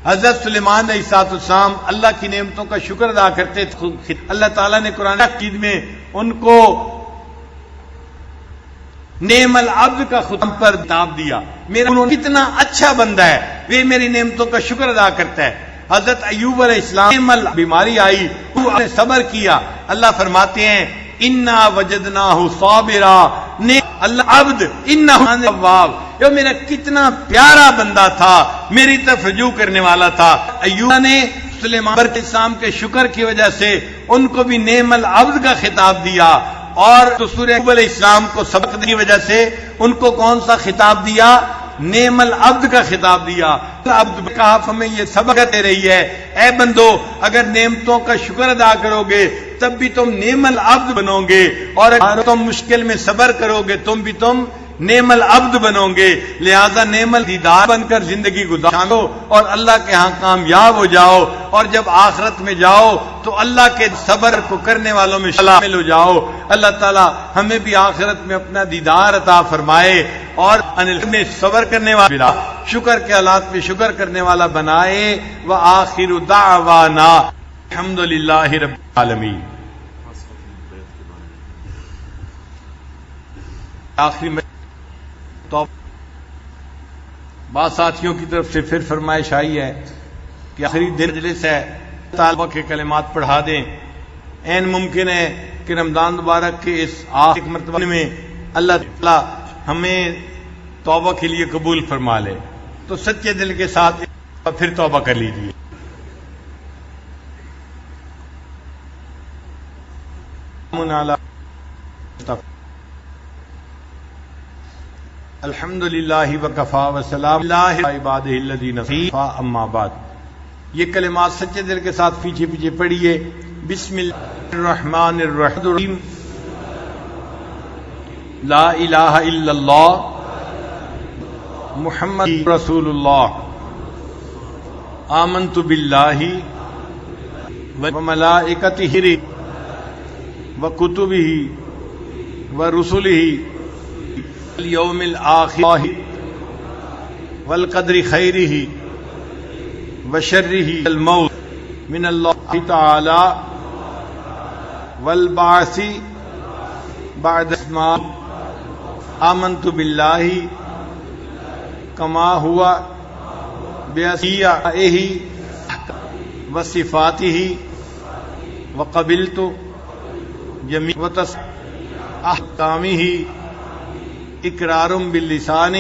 حضرت سلیمان علیہ السلام اللہ کی نعمتوں کا شکر ادا کرتے تھے. اللہ تعالیٰ نے قرآن مجید میں ان کو نعم العبد کا خطاب پر خطاب دیا، میرا کتنا اچھا بندہ ہے، وہ میری نعمتوں کا شکر ادا کرتا ہے. حضرت ایوب علیہ السلام بیماری آئی، وہ نے صبر کیا. اللہ فرماتے ہیں انا وجدناہ صابرا، اللہ عبد انہ اواب، یہ میرا کتنا پیارا بندہ تھا، میری طرف رجوع کرنے والا تھا. ایوب نے سلیمان علیہ السلام کے شکر کی وجہ سے ان کو بھی نعم العبد کا خطاب دیا. اور سورہ ایوب علیہ السلام کو سبق کی وجہ سے ان کو کون سا خطاب دیا؟ نعم العبد کا خطاب دیا. عبد کہف ہمیں یہ سبق دے رہی ہے، اے بندو اگر نعمتوں کا شکر ادا کرو گے تب بھی تم نعم العبد بنو گے، اور اگر تم مشکل میں صبر کرو گے تم نعم العبد بنو گے. لہذا نعم الدیدار بن کر زندگی گزارو اور اللہ کے ہاں کامیاب ہو جاؤ، اور جب آخرت میں جاؤ تو اللہ کے صبر کو کرنے والوں میں شامل ہو جاؤ. اللہ تعالی ہمیں بھی آخرت میں اپنا دیدار عطا فرمائے اور میں صبر کرنے والا، شکر کے حالات میں شکر کرنے والا بنائے. وآخر دعوانا الحمدللہ رب العالمین. آخری میں تو بعض ساتھیوں کی طرف سے پھر فرمائش آئی ہے کہ آخری مجلس ہے، طالبہ کے کلمات پڑھا دیں. این ممکن ہے کہ رمضان مبارک کے اس آخری مرتبہ میں اللہ تعالی ہمیں توبہ کے لیے قبول فرما لے. تو سچے دل کے ساتھ پھر توبہ کر لیجیے. الحمدللہ وکفا وسلام اللہ عبادہ الذین اصطفیٰ اما بعد. یہ کلمات سچے دل کے ساتھ پیچھے پیچھے پڑھیے. بسم اللہ الرحمن الرحیم. لا الہ الا اللہ محمد رسول اللہ. آمنت باللہ وملائکتہ وکتبہ ورسلہ اليوم الآخر والقدر خیرہ وشرہ الموت من اللہ تعالی والبعث بعد الموت. آمنت باللہ کما ہوا بأسمائہ وصفاتہ وقبلت جمیع احکامہ اقرار باللسان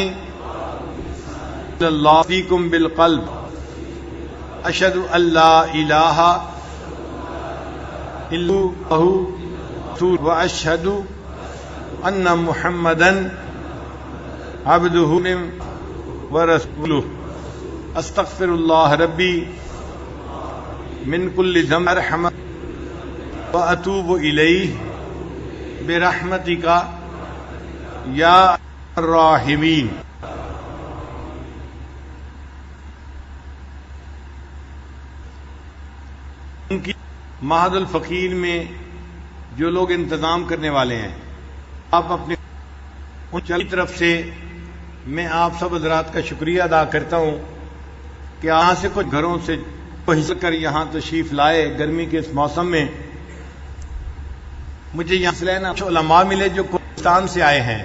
اللہ فیکم بالقلب اشہد ان لا الہ الا اللہ واشہد ان محمدا عبدہ ورسولہ استغفر اللہ ربی من کل ذنب رحمت واتوب الیہ برحمتک یا الراحمین۔ ان کی معہد الفقیر میں جو لوگ انتظام کرنے والے ہیں، آپ اپنے ان کی طرف سے میں آپ سب حضرات کا شکریہ ادا کرتا ہوں کہ یہاں سے کچھ گھروں سے پہنچ کر یہاں تشریف لائے۔ گرمی کے اس موسم میں مجھے یہاں سے لینا علماء ملے جو کوہستان سے آئے ہیں۔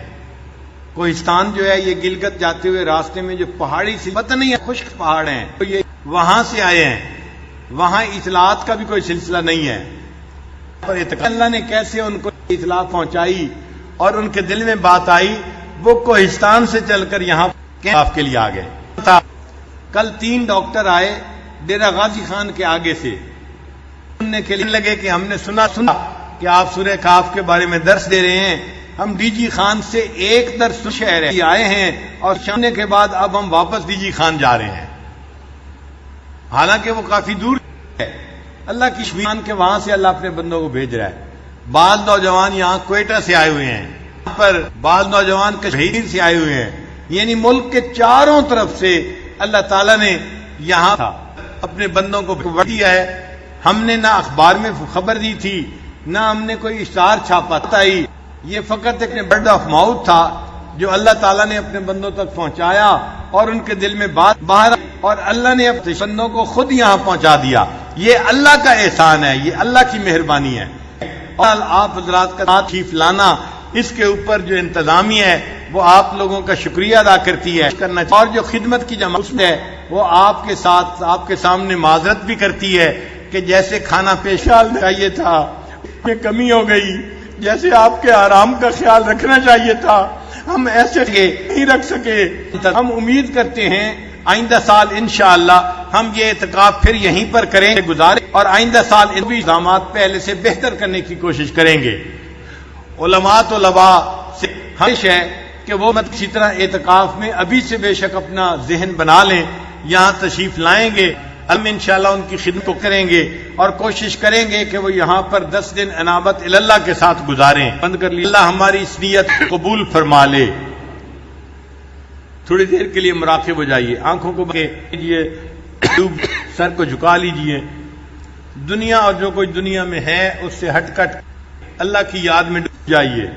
کوہستان جو ہے یہ گلگت جاتے ہوئے راستے میں جو پہاڑی سے پتہ نہیں ہے خشک پہاڑ ہیں، تو یہ وہاں سے آئے ہیں۔ وہاں اطلاعات کا بھی کوئی سلسلہ نہیں ہے، پر اللہ نے کیسے ان کو اطلاع پہنچائی اور ان کے دل میں بات آئی، وہ کوہستان سے چل کر یہاں کیمپ کے لیے آ گئے۔ کل 3 ڈاکٹر آئے ڈیرہ غازی خان کے آگے سے، سننے کے لیے لگے کہ ہم نے سنا کہ آپ سورہ کہف کے بارے میں درس دے رہے ہیں، ہم ڈی جی خان سے ایک درس شہر آئے ہیں اور سننے کے بعد اب ہم واپس ڈی جی خان جا رہے ہیں، حالانکہ وہ کافی دور ہے۔ اللہ کی شان کے وہاں سے اللہ اپنے بندوں کو بھیج رہا ہے۔ بعض نوجوان یہاں کوئٹہ سے آئے ہوئے ہیں، یہاں پر بعض نوجوان کشمیر سے آئے ہوئے ہیں، یعنی ملک کے چاروں طرف سے اللہ تعالیٰ نے یہاں اپنے بندوں کو دیا ہے۔ ہم نے نہ اخبار میں خبر دی تھی، نہ ہم نے کوئی اشتہار چھاپا تھا، یہ فقط ایک برڈ آف ماؤتھ تھا جو اللہ تعالیٰ نے اپنے بندوں تک پہنچایا اور ان کے دل میں بات باہر، اور اللہ نے اپنے بندوں کو خود یہاں پہنچا دیا۔ یہ اللہ کا احسان ہے، یہ اللہ کی مہربانی ہے۔ اور آپ حضرات کا تشریف لانا، اس کے اوپر جو انتظامیہ ہے وہ آپ لوگوں کا شکریہ ادا کرتی ہے اور جو خدمت کی جماعت ہے وہ آپ کے ساتھ آپ کے سامنے معذرت بھی کرتی ہے کہ جیسے کھانا پیش چاہیے تھا اس میں کمی ہو گئی، جیسے آپ کے آرام کا خیال رکھنا چاہیے تھا ہم ایسے نہیں رکھ سکے۔ ہم امید کرتے ہیں آئندہ سال انشاءاللہ ہم یہ اعتکاف پھر یہیں پر کریں گزاریں، اور آئندہ سال ان بھی اقدامات پہلے سے بہتر کرنے کی کوشش کریں گے۔ علماء طلباء سے خواہش ہے کہ وہ اسی طرح اعتکاف میں ابھی سے بے شک اپنا ذہن بنا لیں، یہاں تشریف لائیں گے، ہم انشاءاللہ ان کی خدمت کو کریں گے اور کوشش کریں گے کہ وہ یہاں پر 10 دن انابت اللہ کے ساتھ گزاریں۔ بند کر لی، اللہ ہماری اس نیت قبول فرما لے۔ تھوڑی دیر کے لیے مراقب ہو جائیے، آنکھوں کو کیجیے، سر کو جھکا لیجیے، دنیا اور جو کوئی دنیا میں ہے اس سے ہٹ کٹ اللہ کی یاد میں ڈوب جائیے۔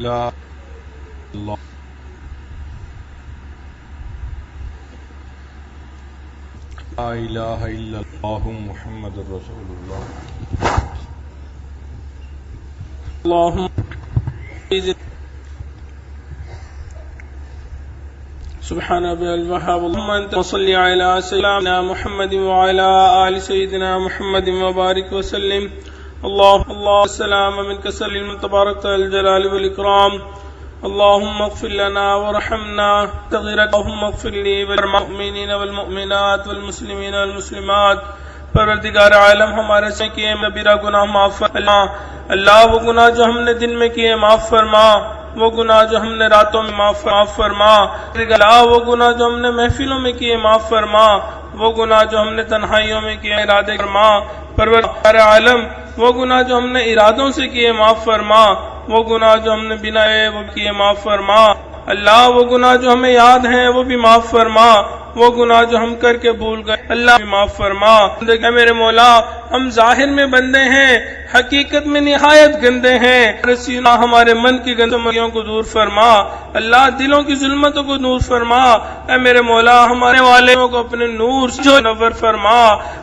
لا اللہ لا الہ الا اللہ محمد رسول اللہ اللهم سبحان ربي الوهاب اللهم انت صل على سيدنا محمد وعلى آل سيدنا محمد وبارك وسلم الله السلام منك سلم تبارك الجلال والإكرام اللهم اغفر لنا ورحمنا تغفرك اللهم اغفر لي والمؤمنين والمؤمنات والمسلمين والمسلمات پروردگار عالم ہمارے سے کیے کبیرہ گناہ معاف فرما اللہ وہ گناہ جو ہم نے دن میں کیے معاف فرما وہ گناہ جو ہم نے راتوں میں معاف فرما اللہ وہ گناہ جو ہم نے محفلوں میں کیے معاف فرما وہ گناہ جو ہم نے تنہائیوں میں کیے ارادے فرما پروردگار عالم وہ گناہ جو ہم نے ارادوں سے کیے معاف فرما وہ گناہ جو ہم نے بنا وہ کیے معاف فرما اللہ وہ گناہ جو ہمیں یاد ہیں وہ بھی معاف فرما وہ گناہ جو ہم کر کے بھول گئے اللہ بھی معاف فرما اے میرے مولا ہم ظاہر میں بندے ہیں حقیقت میں نہایت گندے ہیں رسینا ہمارے من کی گندگیوں کو دور فرما اللہ دلوں کی ظلمتوں کو دور فرما اے میرے مولا ہمارے والوں کو اپنے نور سے نور فرما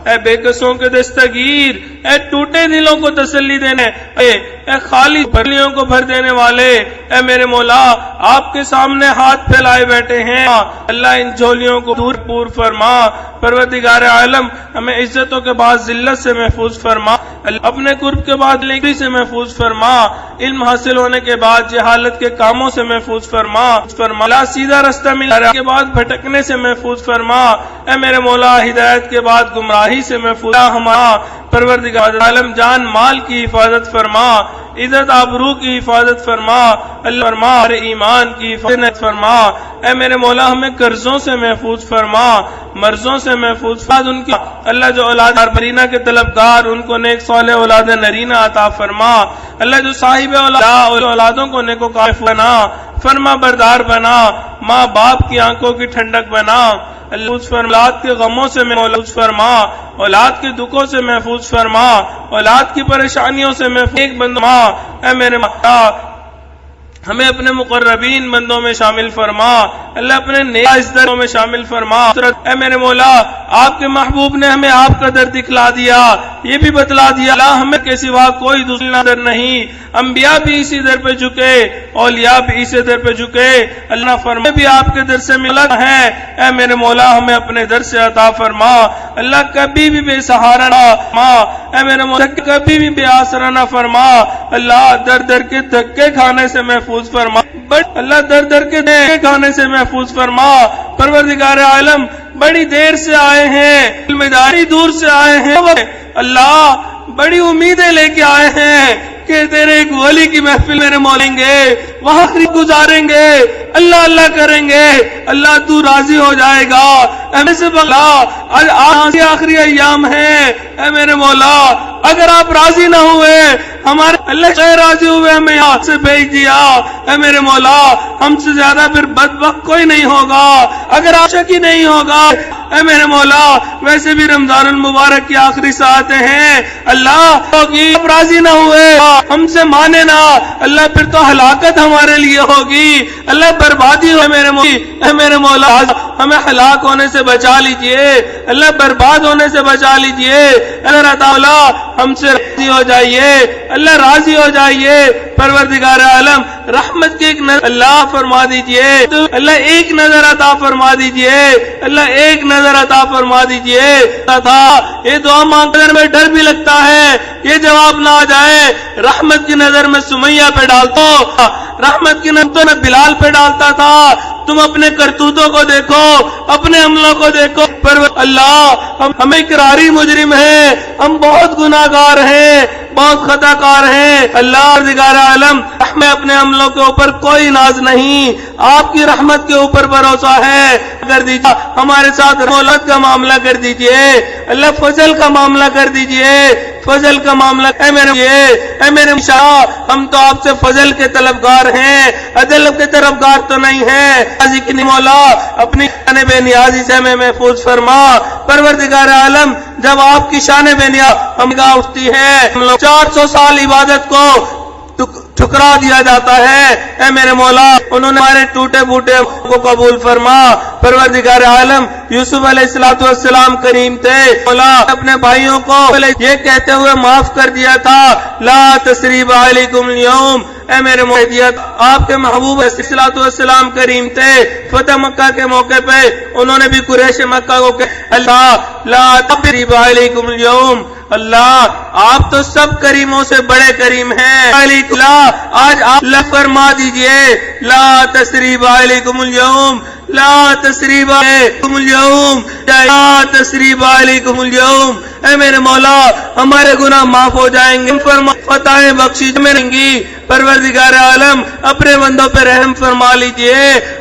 اے بے کسوں کے دستگیر اے ٹوٹے دلوں کو تسلی دینے اے خالی بھرلیوں کو بھر دینے والے اے میرے مولا آپ کے سامنے ہاتھ پھیلائے بیٹھے ہیں اللہ ان جھولیوں کو دور پور فرما پروردگار عالم ہمیں عزتوں کے بعد ذلت سے محفوظ فرما اپنے قرب کے بعد لیکری سے محفوظ فرما علم حاصل ہونے کے بعد جہالت کے کاموں سے محفوظ فرما اللہ سیدھا رستہ ملنے کے بعد بھٹکنے سے محفوظ فرما اے میرے مولا ہدایت کے بعد گمراہی سے محفوظ ہمارا پروردگار عالم جان مال کی حفاظت فرما عزت آبرو کی حفاظت فرما اللہ فرما ایمان کی حفاظت فرما اے میرے مولا ہمیں قرضوں سے محفوظ فرما مرضوں سے محفوظ فرما ان کی اللہ جو اولاد برینہ کے طلبگار ان کو نیک صالح اولاد نرینہ عطا فرما اللہ جو صاحب اولادوں کو نیکوکار بنا فرما بردار بنا ماں باپ کی آنکھوں کی ٹھنڈک بنا اللہ اولاد کے غموں سے محفوظ فرما اولاد کے دکھوں سے محفوظ فرما اولاد کی پریشانیوں سے محفوظ ایک بندہ اے میرے مولا ہمیں اپنے مقربین بندوں میں شامل فرما اللہ اپنے نیک دروں میں شامل فرما اے میرے مولا آپ کے محبوب نے ہمیں آپ کا در دکھلا دیا یہ بھی بتلا دیا اللہ ہمیں کے سوا کوئی دوسرا در نہیں انبیاء بھی اسی در پہ جھکے اولیاء بھی اسی در پہ جھکے اللہ فرما بھی آپ کے در سے ملا ہے اے میرے مولا ہمیں اپنے در سے عطا فرما اللہ کبھی بھی بے سہارا نہ فرما اے میرے مولا کبھی بھی بے آسرا نہ فرما اللہ در در کے دھکے کھانے سے محفوظ فرما اللہ در در کے دھکے کھانے سے محفوظ فرما پروردگار عالم بڑی دیر سے آئے ہیں علم داری دور سے آئے ہیں اللہ بڑی امیدیں لے کے آئے ہیں کہ تیرے ایک ولی کی محفل میرے مولیں گے وہاں گزاریں گے اللہ اللہ کریں گے اللہ تو راضی ہو جائے گا اے سے آج آخری ایام ہیں اے میرے مولا اگر آپ راضی نہ ہوئے ہمارے اللہ سے راضی ہوئے ہمیں یہاں سے بھیج دیا اے میرے مولا ہم سے زیادہ پھر بدبخت کوئی نہیں ہوگا اگر آپ شکی نہیں ہوگا اے میرے مولا ویسے بھی رمضان المبارک کی آخری ساعتیں ہیں اللہ آپ راضی نہ ہوئے ہم سے مانے نہ اللہ پھر تو ہلاکت ہمارے لیے ہوگی اللہ بربادی ہو میرے مولا ہمیں ہلاک ہونے سے بچا لیجئے اللہ برباد ہونے سے بچا لیجئے اللہ تعالی ہم سے راضی ہو جائیے اللہ راضی ہو جائیے پروردگار عالم رحمت کی ایک نظر اللہ فرما دیجئے اللہ ایک نظر عطا فرما دیجئے اللہ ایک نظر عطا فرما دیجئے تھا یہ دعا مانگنے میں ڈر بھی لگتا ہے یہ جواب نہ آ جائے رحمت کی نظر میں سمیہ پہ ڈالتا رحمت کی نظر میں بلال پہ ڈالتا تھا تم اپنے کرتوتوں کو دیکھو اپنے عملوں کو دیکھو پر اللہ ہم اقراری مجرم ہیں ہم بہت گناہگار ہیں بہت خطا کار ہیں اللہ پروردگار عالم ہمیں اپنے عملوں کے اوپر کوئی ناز نہیں آپ کی رحمت کے اوپر بھروسہ ہے کر دیجیے ہمارے ساتھ دولت کا معاملہ کر دیجیے اللہ فضل کا معاملہ کر دیجیے فضل کا معاملہ اے میرے شاہ ہم تو آپ سے فضل کے طلبگار ہیں عدل کے طلبگار تو نہیں ہیں مولا اپنی شان بے نیازی سے ہمیں محفوظ فرما پروردگار عالم جب آپ کی شان بے نیاز ہم گاہ اٹھتی ہے ہم لوگ 400 سال عبادت کو ٹھکرا دیا جاتا ہے۔ اے میرے مولا انہوں نے ہمارے ٹوٹے پھوٹے کو قبول فرما۔ پروردگار عالم یوسف علیہ السلام کریم تھے، مولا اپنے بھائیوں کو یہ کہتے ہوئے معاف کر دیا تھا لا تثریب علیکم اليوم۔ اے میرے محمد آپ کے محبوب علیہ السلام کریم تھے، فتح مکہ کے موقع پہ انہوں نے بھی قریش مکہ کو اللہ لا تثریب علیکم اليوم، اللہ آپ تو سب کریموں سے بڑے کریم ہیں، آج آپ فرما دیجئے لا تثریب علیکم اليوم، لا تثریب علیکم اليوم، لا تثریب علیکم اليوم۔ اے میرے مولا ہمارے گناہ معاف ہو جائیں گے، فتح بخشی ملیں گی۔ پروردگار عالم اپنے بندوں پہ رحم فرما لیجئے،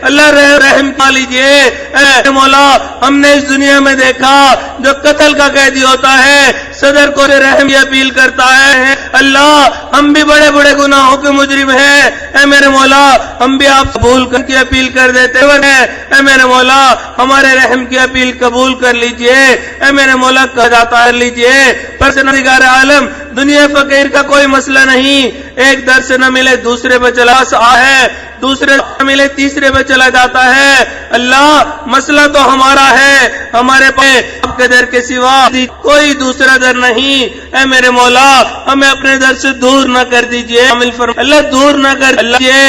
اللہ رحم فرما لیجئے۔ اے مولا ہم نے اس دنیا میں دیکھا جو قتل کا قیدی ہوتا ہے صدر کو رحم کی اپیل کرتا ہے، اللہ ہم بھی بڑے بڑے گناہوں کے مجرم ہیں، اے میرے مولا ہم بھی آپ قبول کر کی اپیل کر دیتے ہیں، اے میرے مولا ہمارے رحم کی اپیل قبول کر لیجئے، اے میرے مولا جاتا کر لیجئے۔ پروردگار عالم دنیا فقیر کا کوئی مسئلہ نہیں، ایک در سے نہ ملے دوسرے پہ چلا ہے، دوسرے سے ملے تیسرے پہ چلا جاتا ہے۔ اللہ مسئلہ تو ہمارا ہے، ہمارے پاس آپ کے در کے سوا کوئی دوسرا در نہیں، اے میرے مولا ہمیں اپنے در سے دور نہ کر دیجئے، اللہ دور نہ کر دیجئے،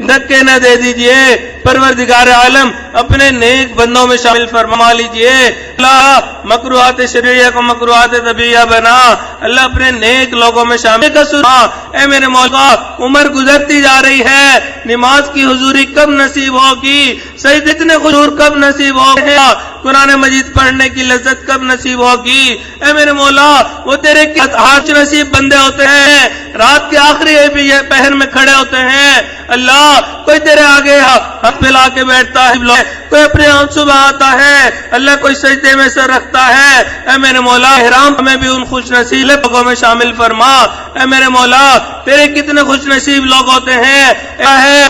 دھکے نہ دے دیجئے۔ پروردگار عالم اپنے نیک بندوں میں شامل فرما لیجئے، اللہ مکروہات شرعیہ کو مکروہات طبیعیہ بنا، اللہ اپنے نیک لوگوں میں شامل فرما۔ اے میرے مولا عمر گزرتی جا رہی ہے، نماز کی حضوری کب نصیب ہوگی، سجدے اتنے حضور کب نصیب ہوگی، قرآن مجید پڑھنے کی لذت کب نصیب ہوگی۔ اے میرے مولا وہ تیرے ہاتھ نصیب بندے ہوتے ہیں، رات کے آخری پہر میں کھڑے ہوتے ہیں، اللہ کوئی تیرے آگے ہاتھ پھیلا کے بیٹھتا ہے، کوئی اپنے آنسو بہاتا ہے، اللہ کوئی سجدے میں سر رکھتا ہے۔ اے میرے مولا احرام ہمیں بھی ان خوش نصیب لوگوں میں شامل فرما۔ اے میرے مولا تیرے کتنے خوش نصیب لوگ ہوتے ہیں،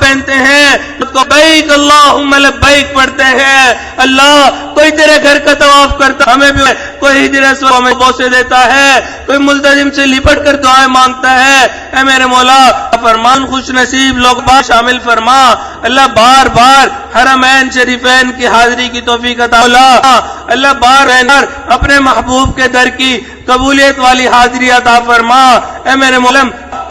پہنتے ہیں لبیک اللہم لبیک پڑھتے ہیں، اللہ کوئی تیرے گھر کا طواف کرتا، ہمیں بھی کوئی ہجرت میں بوسے دیتا ہے، کوئی ملتزم سے لپٹ کر دعائیں مانگتا ہے۔ اے میرے مولا فرمان خوش نصیب لوگ شامل فرما، اللہ بار بار حرمین شریفین کی حاضری کی توفیق عطا فرما، اللہ بار بار اپنے محبوب کے در کی قبولیت والی حاضری عطا فرما۔ اے میرے مولا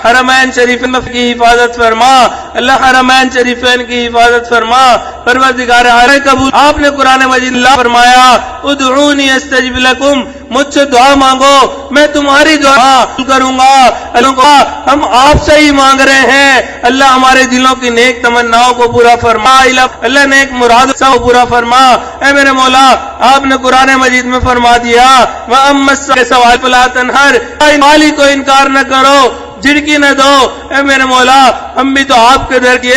حرمین شریفین کی حفاظت فرما، اللہ حرمین شریفین کی حفاظت فرما۔ پروردگار عالم قبول، آپ نے قرآن مجید اللہ فرمایا ادعونی استجب لکم، مجھ سے دعا مانگو میں تمہاری دعا کروں گا۔ ہم آپ سے ہی مانگ رہے ہیں، اللہ ہمارے دلوں کی نیک تمناؤں کو پورا فرما، اللہ نیک مرادوں کو پورا فرما۔ اے میرے مولا آپ نے قرآن مجید میں فرما دیا وَأَمَّا السَّوَالِ فَلَا تَنْهَرْ، مالی کو انکار نہ کرو، جھڑکی نہ دو۔ اے میرے مولا ہم بھی تو آپ کے در کیے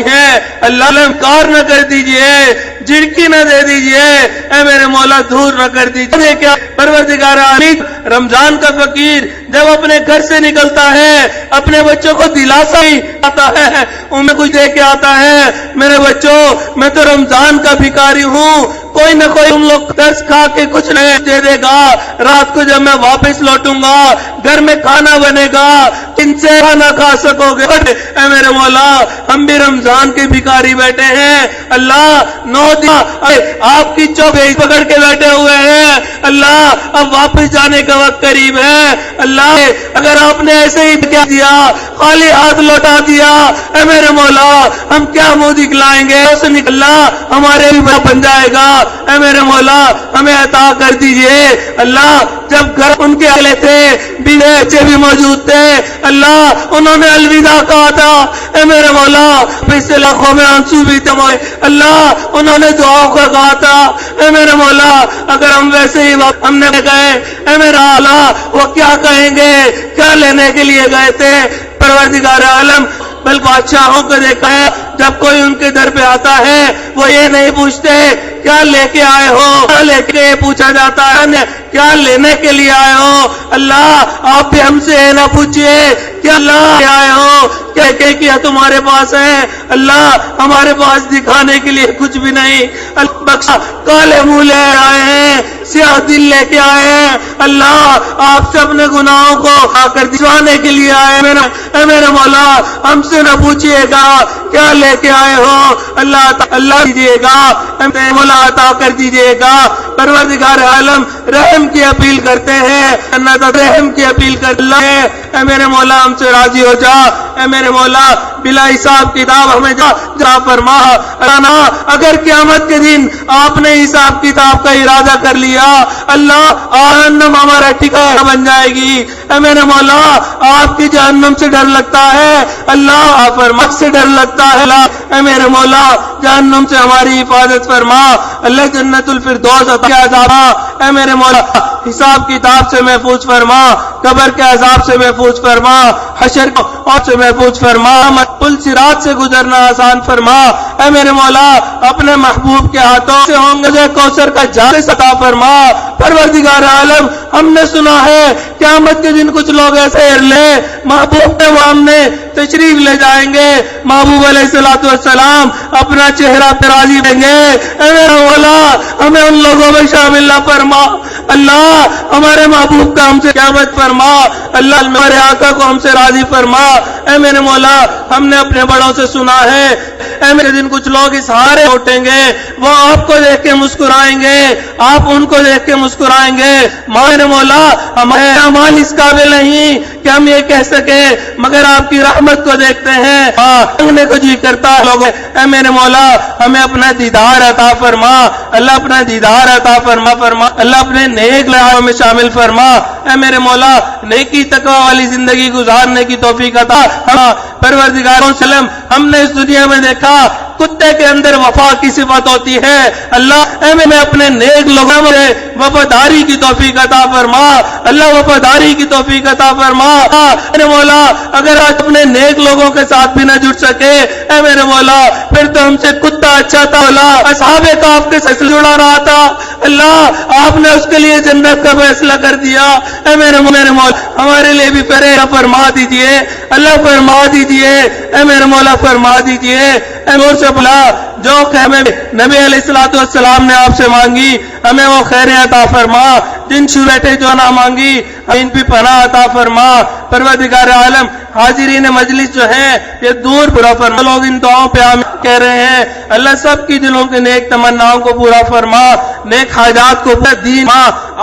ہیں، اللہ انکار نہ کر دیجئے، جھڑکی نہ دے دیجئے، اے میرے مولا دور نہ کر دیجئے۔ کیا پروردگار عالم رمضان کا فقیر جب اپنے گھر سے نکلتا ہے اپنے بچوں کو دلاسا ہی آتا ہے، انہیں کچھ دے کے آتا ہے، میرے بچوں میں تو رمضان کا بھکاری ہوں، کوئی نہ کوئی تم لوگ درس کھا کے کچھ نہیں دے دے گا، رات کو جب میں واپس لوٹوں گا گھر میں کھانا بنے گا، ان سے کھانا کھا سکو گے۔ اے میرے مولا ہم بھی رمضان کے بھکاری بیٹھے ہیں، اللہ 9 دن آپ کی چوبے پکڑ کے بیٹھے ہوئے ہیں، اللہ اب واپس جانے کا وقت قریب ہے، اللہ اگر آپ نے ایسے ہی کیا دیا خالی ہاتھ لوٹا دیا، اے میرے مولا ہم کیا منہ دکھلائیں گے، اللہ ہمارے بھی بن جائے گا۔ اے میرے مولا ہمیں عطا کر دیجئے، اللہ جب گھر ان کے اہل تھے بچے بھی موجود تھے، اللہ انہوں نے الوداع کہا تھا، اے میرے مولا اس علاقوں میں آنسو بھی تھے، اللہ انہوں نے دعاؤں کا کہا تھا، اے میرے مولا اگر ہم ویسے ہی ہم نے گئے، اے میرا اللہ وہ کیا کہیں گے، کیا لینے کے لیے گئے تھے۔ پروردگار عالم بل بادشاہوں کو دیکھا ہے جب کوئی ان کے در پہ آتا ہے وہ یہ نہیں پوچھتے کیا لے کے آئے ہو، کیا لے کے پوچھا جاتا ہے کیا لینے کے لیے آئے ہو۔ اللہ آپ بھی ہم سے نہ پوچھئے کیا اللہ آئے ہو، کیا تمہارے پاس ہے، اللہ ہمارے پاس دکھانے کے لیے کچھ بھی نہیں، بخشا. کالے منہ لے آئے ہیں, سیاہ دل لے کے آئے ہیں, اللہ آپ سے اپنے گناہوں کو آ کر دکھانے کے لیے آئے. اے میرے مولا ہم سے نہ پوچھیے گا کیا لے کے آئے ہو, اللہ دیجیے گا, مولا عطا کر دیجیے گا. پروردگار عالم رحم کی اپیل کرتے ہیں, رحم کی اپیل کرتے ہیں. اے میرے مولا ہم سے راضی ہو جا. اے میرے مولا بلا حساب کتاب ہمیں جا فرما. اگر قیامت کے دن آپ نے حساب کتاب کا ارادہ کر لیا, اللہ جہنم ہمارا ٹھکانہ بن جائے گی. اے میرے مولا آپ کی جہنم سے ڈر لگتا ہے, اللہ آپ فرما سے ڈر لگتا ہے. اے میرے مولا جہنم سے ہماری حفاظت فرما. اللہ جنت الفردوس عطا. اے میرے مولا حساب کتاب سے محفوظ فرما, قبر کے عذاب سے محفوظ فرما, حشر سے محفوظ فرما, پل صراط سے گزرنا آسان فرما. اے میرے مولا اپنے محبوب کے ہاتھوں سے ہوں کوثر کا جام عطا فرما. پروردگار عالم ہم نے سنا ہے قیامت کے دن کچھ لوگ ایسے لے محبوب کے سامنے تشریف لے جائیں گے, محبوب علیہ السلام اپنا چہرہ پہ راضی دیں گے. اے میرے مولا ہمیں ان لوگوں میں شامل نہ فرما. اللہ ہمارے محبوب کا ہم سے قیامت فرما. اللہ ہمارے آقا کو ہم سے راضی فرما. اے میرے مولا ہم نے اپنے بڑوں سے سنا ہے اے میرے دن کچھ لوگ اس ہارے اٹھیں گے, وہ آپ کو دیکھ کے مسکرائیں گے, آپ ان کو دیکھ کے مسکرائیں گے. میرے مولا ہمارے اعمال اس قابل نہیں کہ ہم یہ کہہ سکیں, مگر آپ کی رحمت کو دیکھتے ہیں مانگنے کو جی کرتا ہے لوگ. اے میرے مولا ہمیں اپنا دیدار عطا فرما. اللہ اپنا دیدار عطا فرما. اللہ اپنے نیک لوگوں میں شامل فرما. اے میرے مولا نیکی تقوی والی زندگی گزارنے کی توفیق عطا. پروردگار وسلم ہم نے اس دنیا میں دیکھا کتے کے اندر وفا کی صفت ہوتی ہے. اللہ اے میں اپنے نیک لوگوں میں وفاداری کی توفیق عطا فرما. اللہ وفاداری کی توفیق عطا فرما. میرے مولا اگر آج اپنے نیک لوگوں کے ساتھ بھی نہ جڑ سکے, اے میرے مولا پھر تو ہم سے کتا اچھا تھا. اصحاب کہف کے ساتھ جڑا رہا تھا, اللہ آپ نے اس کے لیے جنت کا فیصلہ کر دیا. اے میرے مولا ہمارے لیے بھی فرما دیجیے. اللہ فرما دیجیے. اے میرے مولا فرما دیجیے. اے مور سے بلا جو ہمیں نبی علیہ السلام نے آپ سے مانگی ہمیں وہ خیریں عطا فرما. جن بیٹھے جو نہ مانگی ان بھی پناہ عطا فرما. پروردگار عالم حاضرین مجلس جو ہیں یہ دور پورا فرما. لوگ ان دعاؤں پہ آمین کہہ رہے ہیں, اللہ سب کی دلوں کے نیک تمناؤں کو پورا فرما, نیک حاجات کو دین.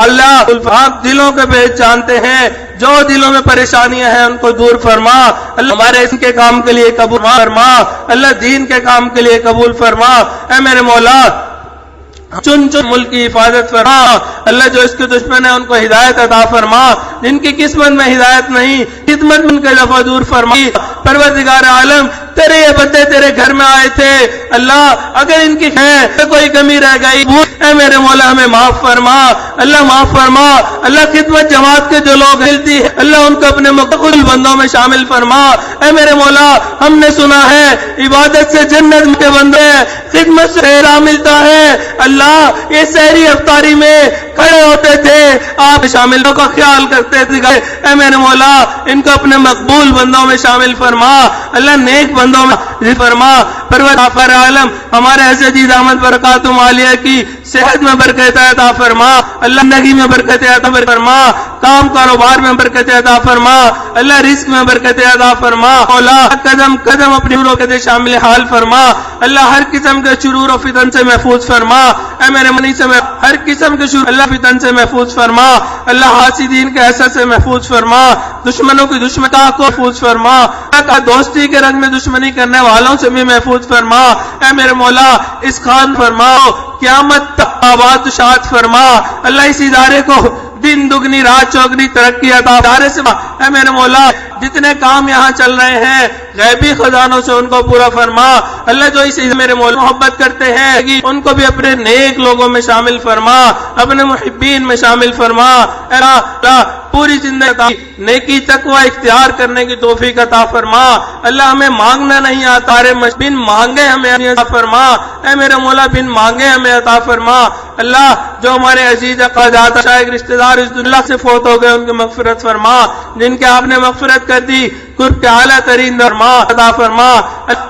اللہ آپ دلوں کے بھید جانتے ہیں, جو دلوں میں پریشانیاں ہیں ان کو دور فرما. اللہ ہمارے اس کے کام کے لیے قبول فرما. اللہ دین کے کام کے لیے قبول فرما. اے میرے مولا چن ملک کی حفاظت فرما. اللہ جو اس کے دشمن ہیں ان کو ہدایت عطا فرما. جن کی قسمت میں ہدایت نہیں خدمت ان کے دفعہ دور فرما. پروردگار عالم تیرے یہ بندے تیرے گھر میں آئے تھے, اللہ اگر ان کی کوئی کمی رہ گئی اے میرے مولا ہمیں معاف فرما. اللہ معاف فرما. اللہ خدمت جماعت کے جو لوگ ملتی ہے اللہ ان کو اپنے مقبول بندوں میں شامل فرما. اے میرے مولا ہم نے سنا ہے عبادت سے جنت کے بندے, خدمت سے خیرہ ملتا ہے. اللہ یہ سحری افطاری میں کھڑے ہوتے تھے آپ شامل کا خیال کرتے تھے. اے میرے مولا ان کو اپنے مقبول بندوں میں شامل فرما. اللہ نیک بندوں میں فرما. پروردگار عالم ہمارے حضرت عزیز احمد برکاتہم عالیہ کی صحت میں برکت عطا فرما. اللہ زندگی میں برکت عطا فرما. کام کاروبار میں برکت عطا فرما. اللہ رزق میں برکت عطا فرما. مولا قدم قدم اپنی نوروں کے شامل حال فرما. اللہ ہر قسم کے شرور و فتن سے محفوظ فرما. اے میرے منی سے ہر قسم کے شرور اللہ فتن سے محفوظ فرما. اللہ حاسدین کے حسد سے محفوظ فرما. دشمنوں کی دشمنی کو محفوظ فرما. دوستی کے رنگ میں دشمنی کرنے والوں سے بھی محفوظ فرما. اے میرے مولا اس خان فرما قیامت تک آباد شاد فرما. اللہ اس ادارے کو دن دگنی رات چوگنی ترقی عطا ادارے سے. اے میرے مولا جتنے کام یہاں چل رہے ہیں غیبی خزانوں سے ان کو پورا فرما. اللہ جو اس میرے مولا محبت کرتے ہیں ان کو بھی اپنے نیک لوگوں میں شامل فرما, اپنے محبین میں شامل فرما. اے اللہ پوری زندگی نیکی تقوی اختیار کرنے کی توفیق عطا فرما. اللہ ہمیں مانگنا نہیں آتا, بن مانگے ہمیں عطا فرما. اے میرے مولا بن مانگے ہمیں عطا فرما. اللہ جو ہمارے عزیز اقدار شائق رشتہ دار اس دنیا سے فوت ہو گئے ان کی مغفرت فرما. جن کے آپ نے مغفرت کر دی قرب کے اعلیٰ ترین فرما عطا فرما۔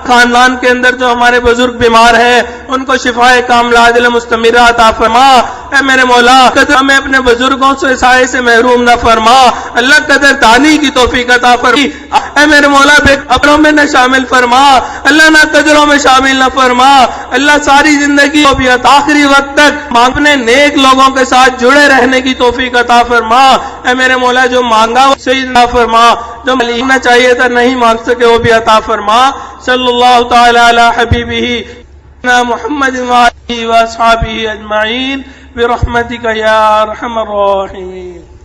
خاندان کے اندر جو ہمارے بزرگ بیمار ہیں ان کو شفائے کاملہ عاجلہ مستمرہ عطا فرما۔ اے میرے مولا ہمیں اپنے بزرگوں سے سائے سے محروم نہ فرما، اللہ قدر دانی کی توفیق عطا فرما۔ اے میرے مولا بے قدروں میں نہ شامل فرما، اللہ نہ قدروں میں شامل نہ فرما، اللہ ساری زندگی کو بھی آخری وقت تک اپنے نیک لوگوں کے ساتھ جڑے رہنے کی توفیق عطا فرما۔ اے میرے مولا جو مانگا وہ صحیح عطا فرما، جو مانگنا چاہیے تھا نہیں مانگ سکے وہ بھی عطا فرما۔ صلی اللہ تعالی علی حبیبہ محمد وآلہ وصحبہ اجمعین برحمتک یا ارحم الراحمین۔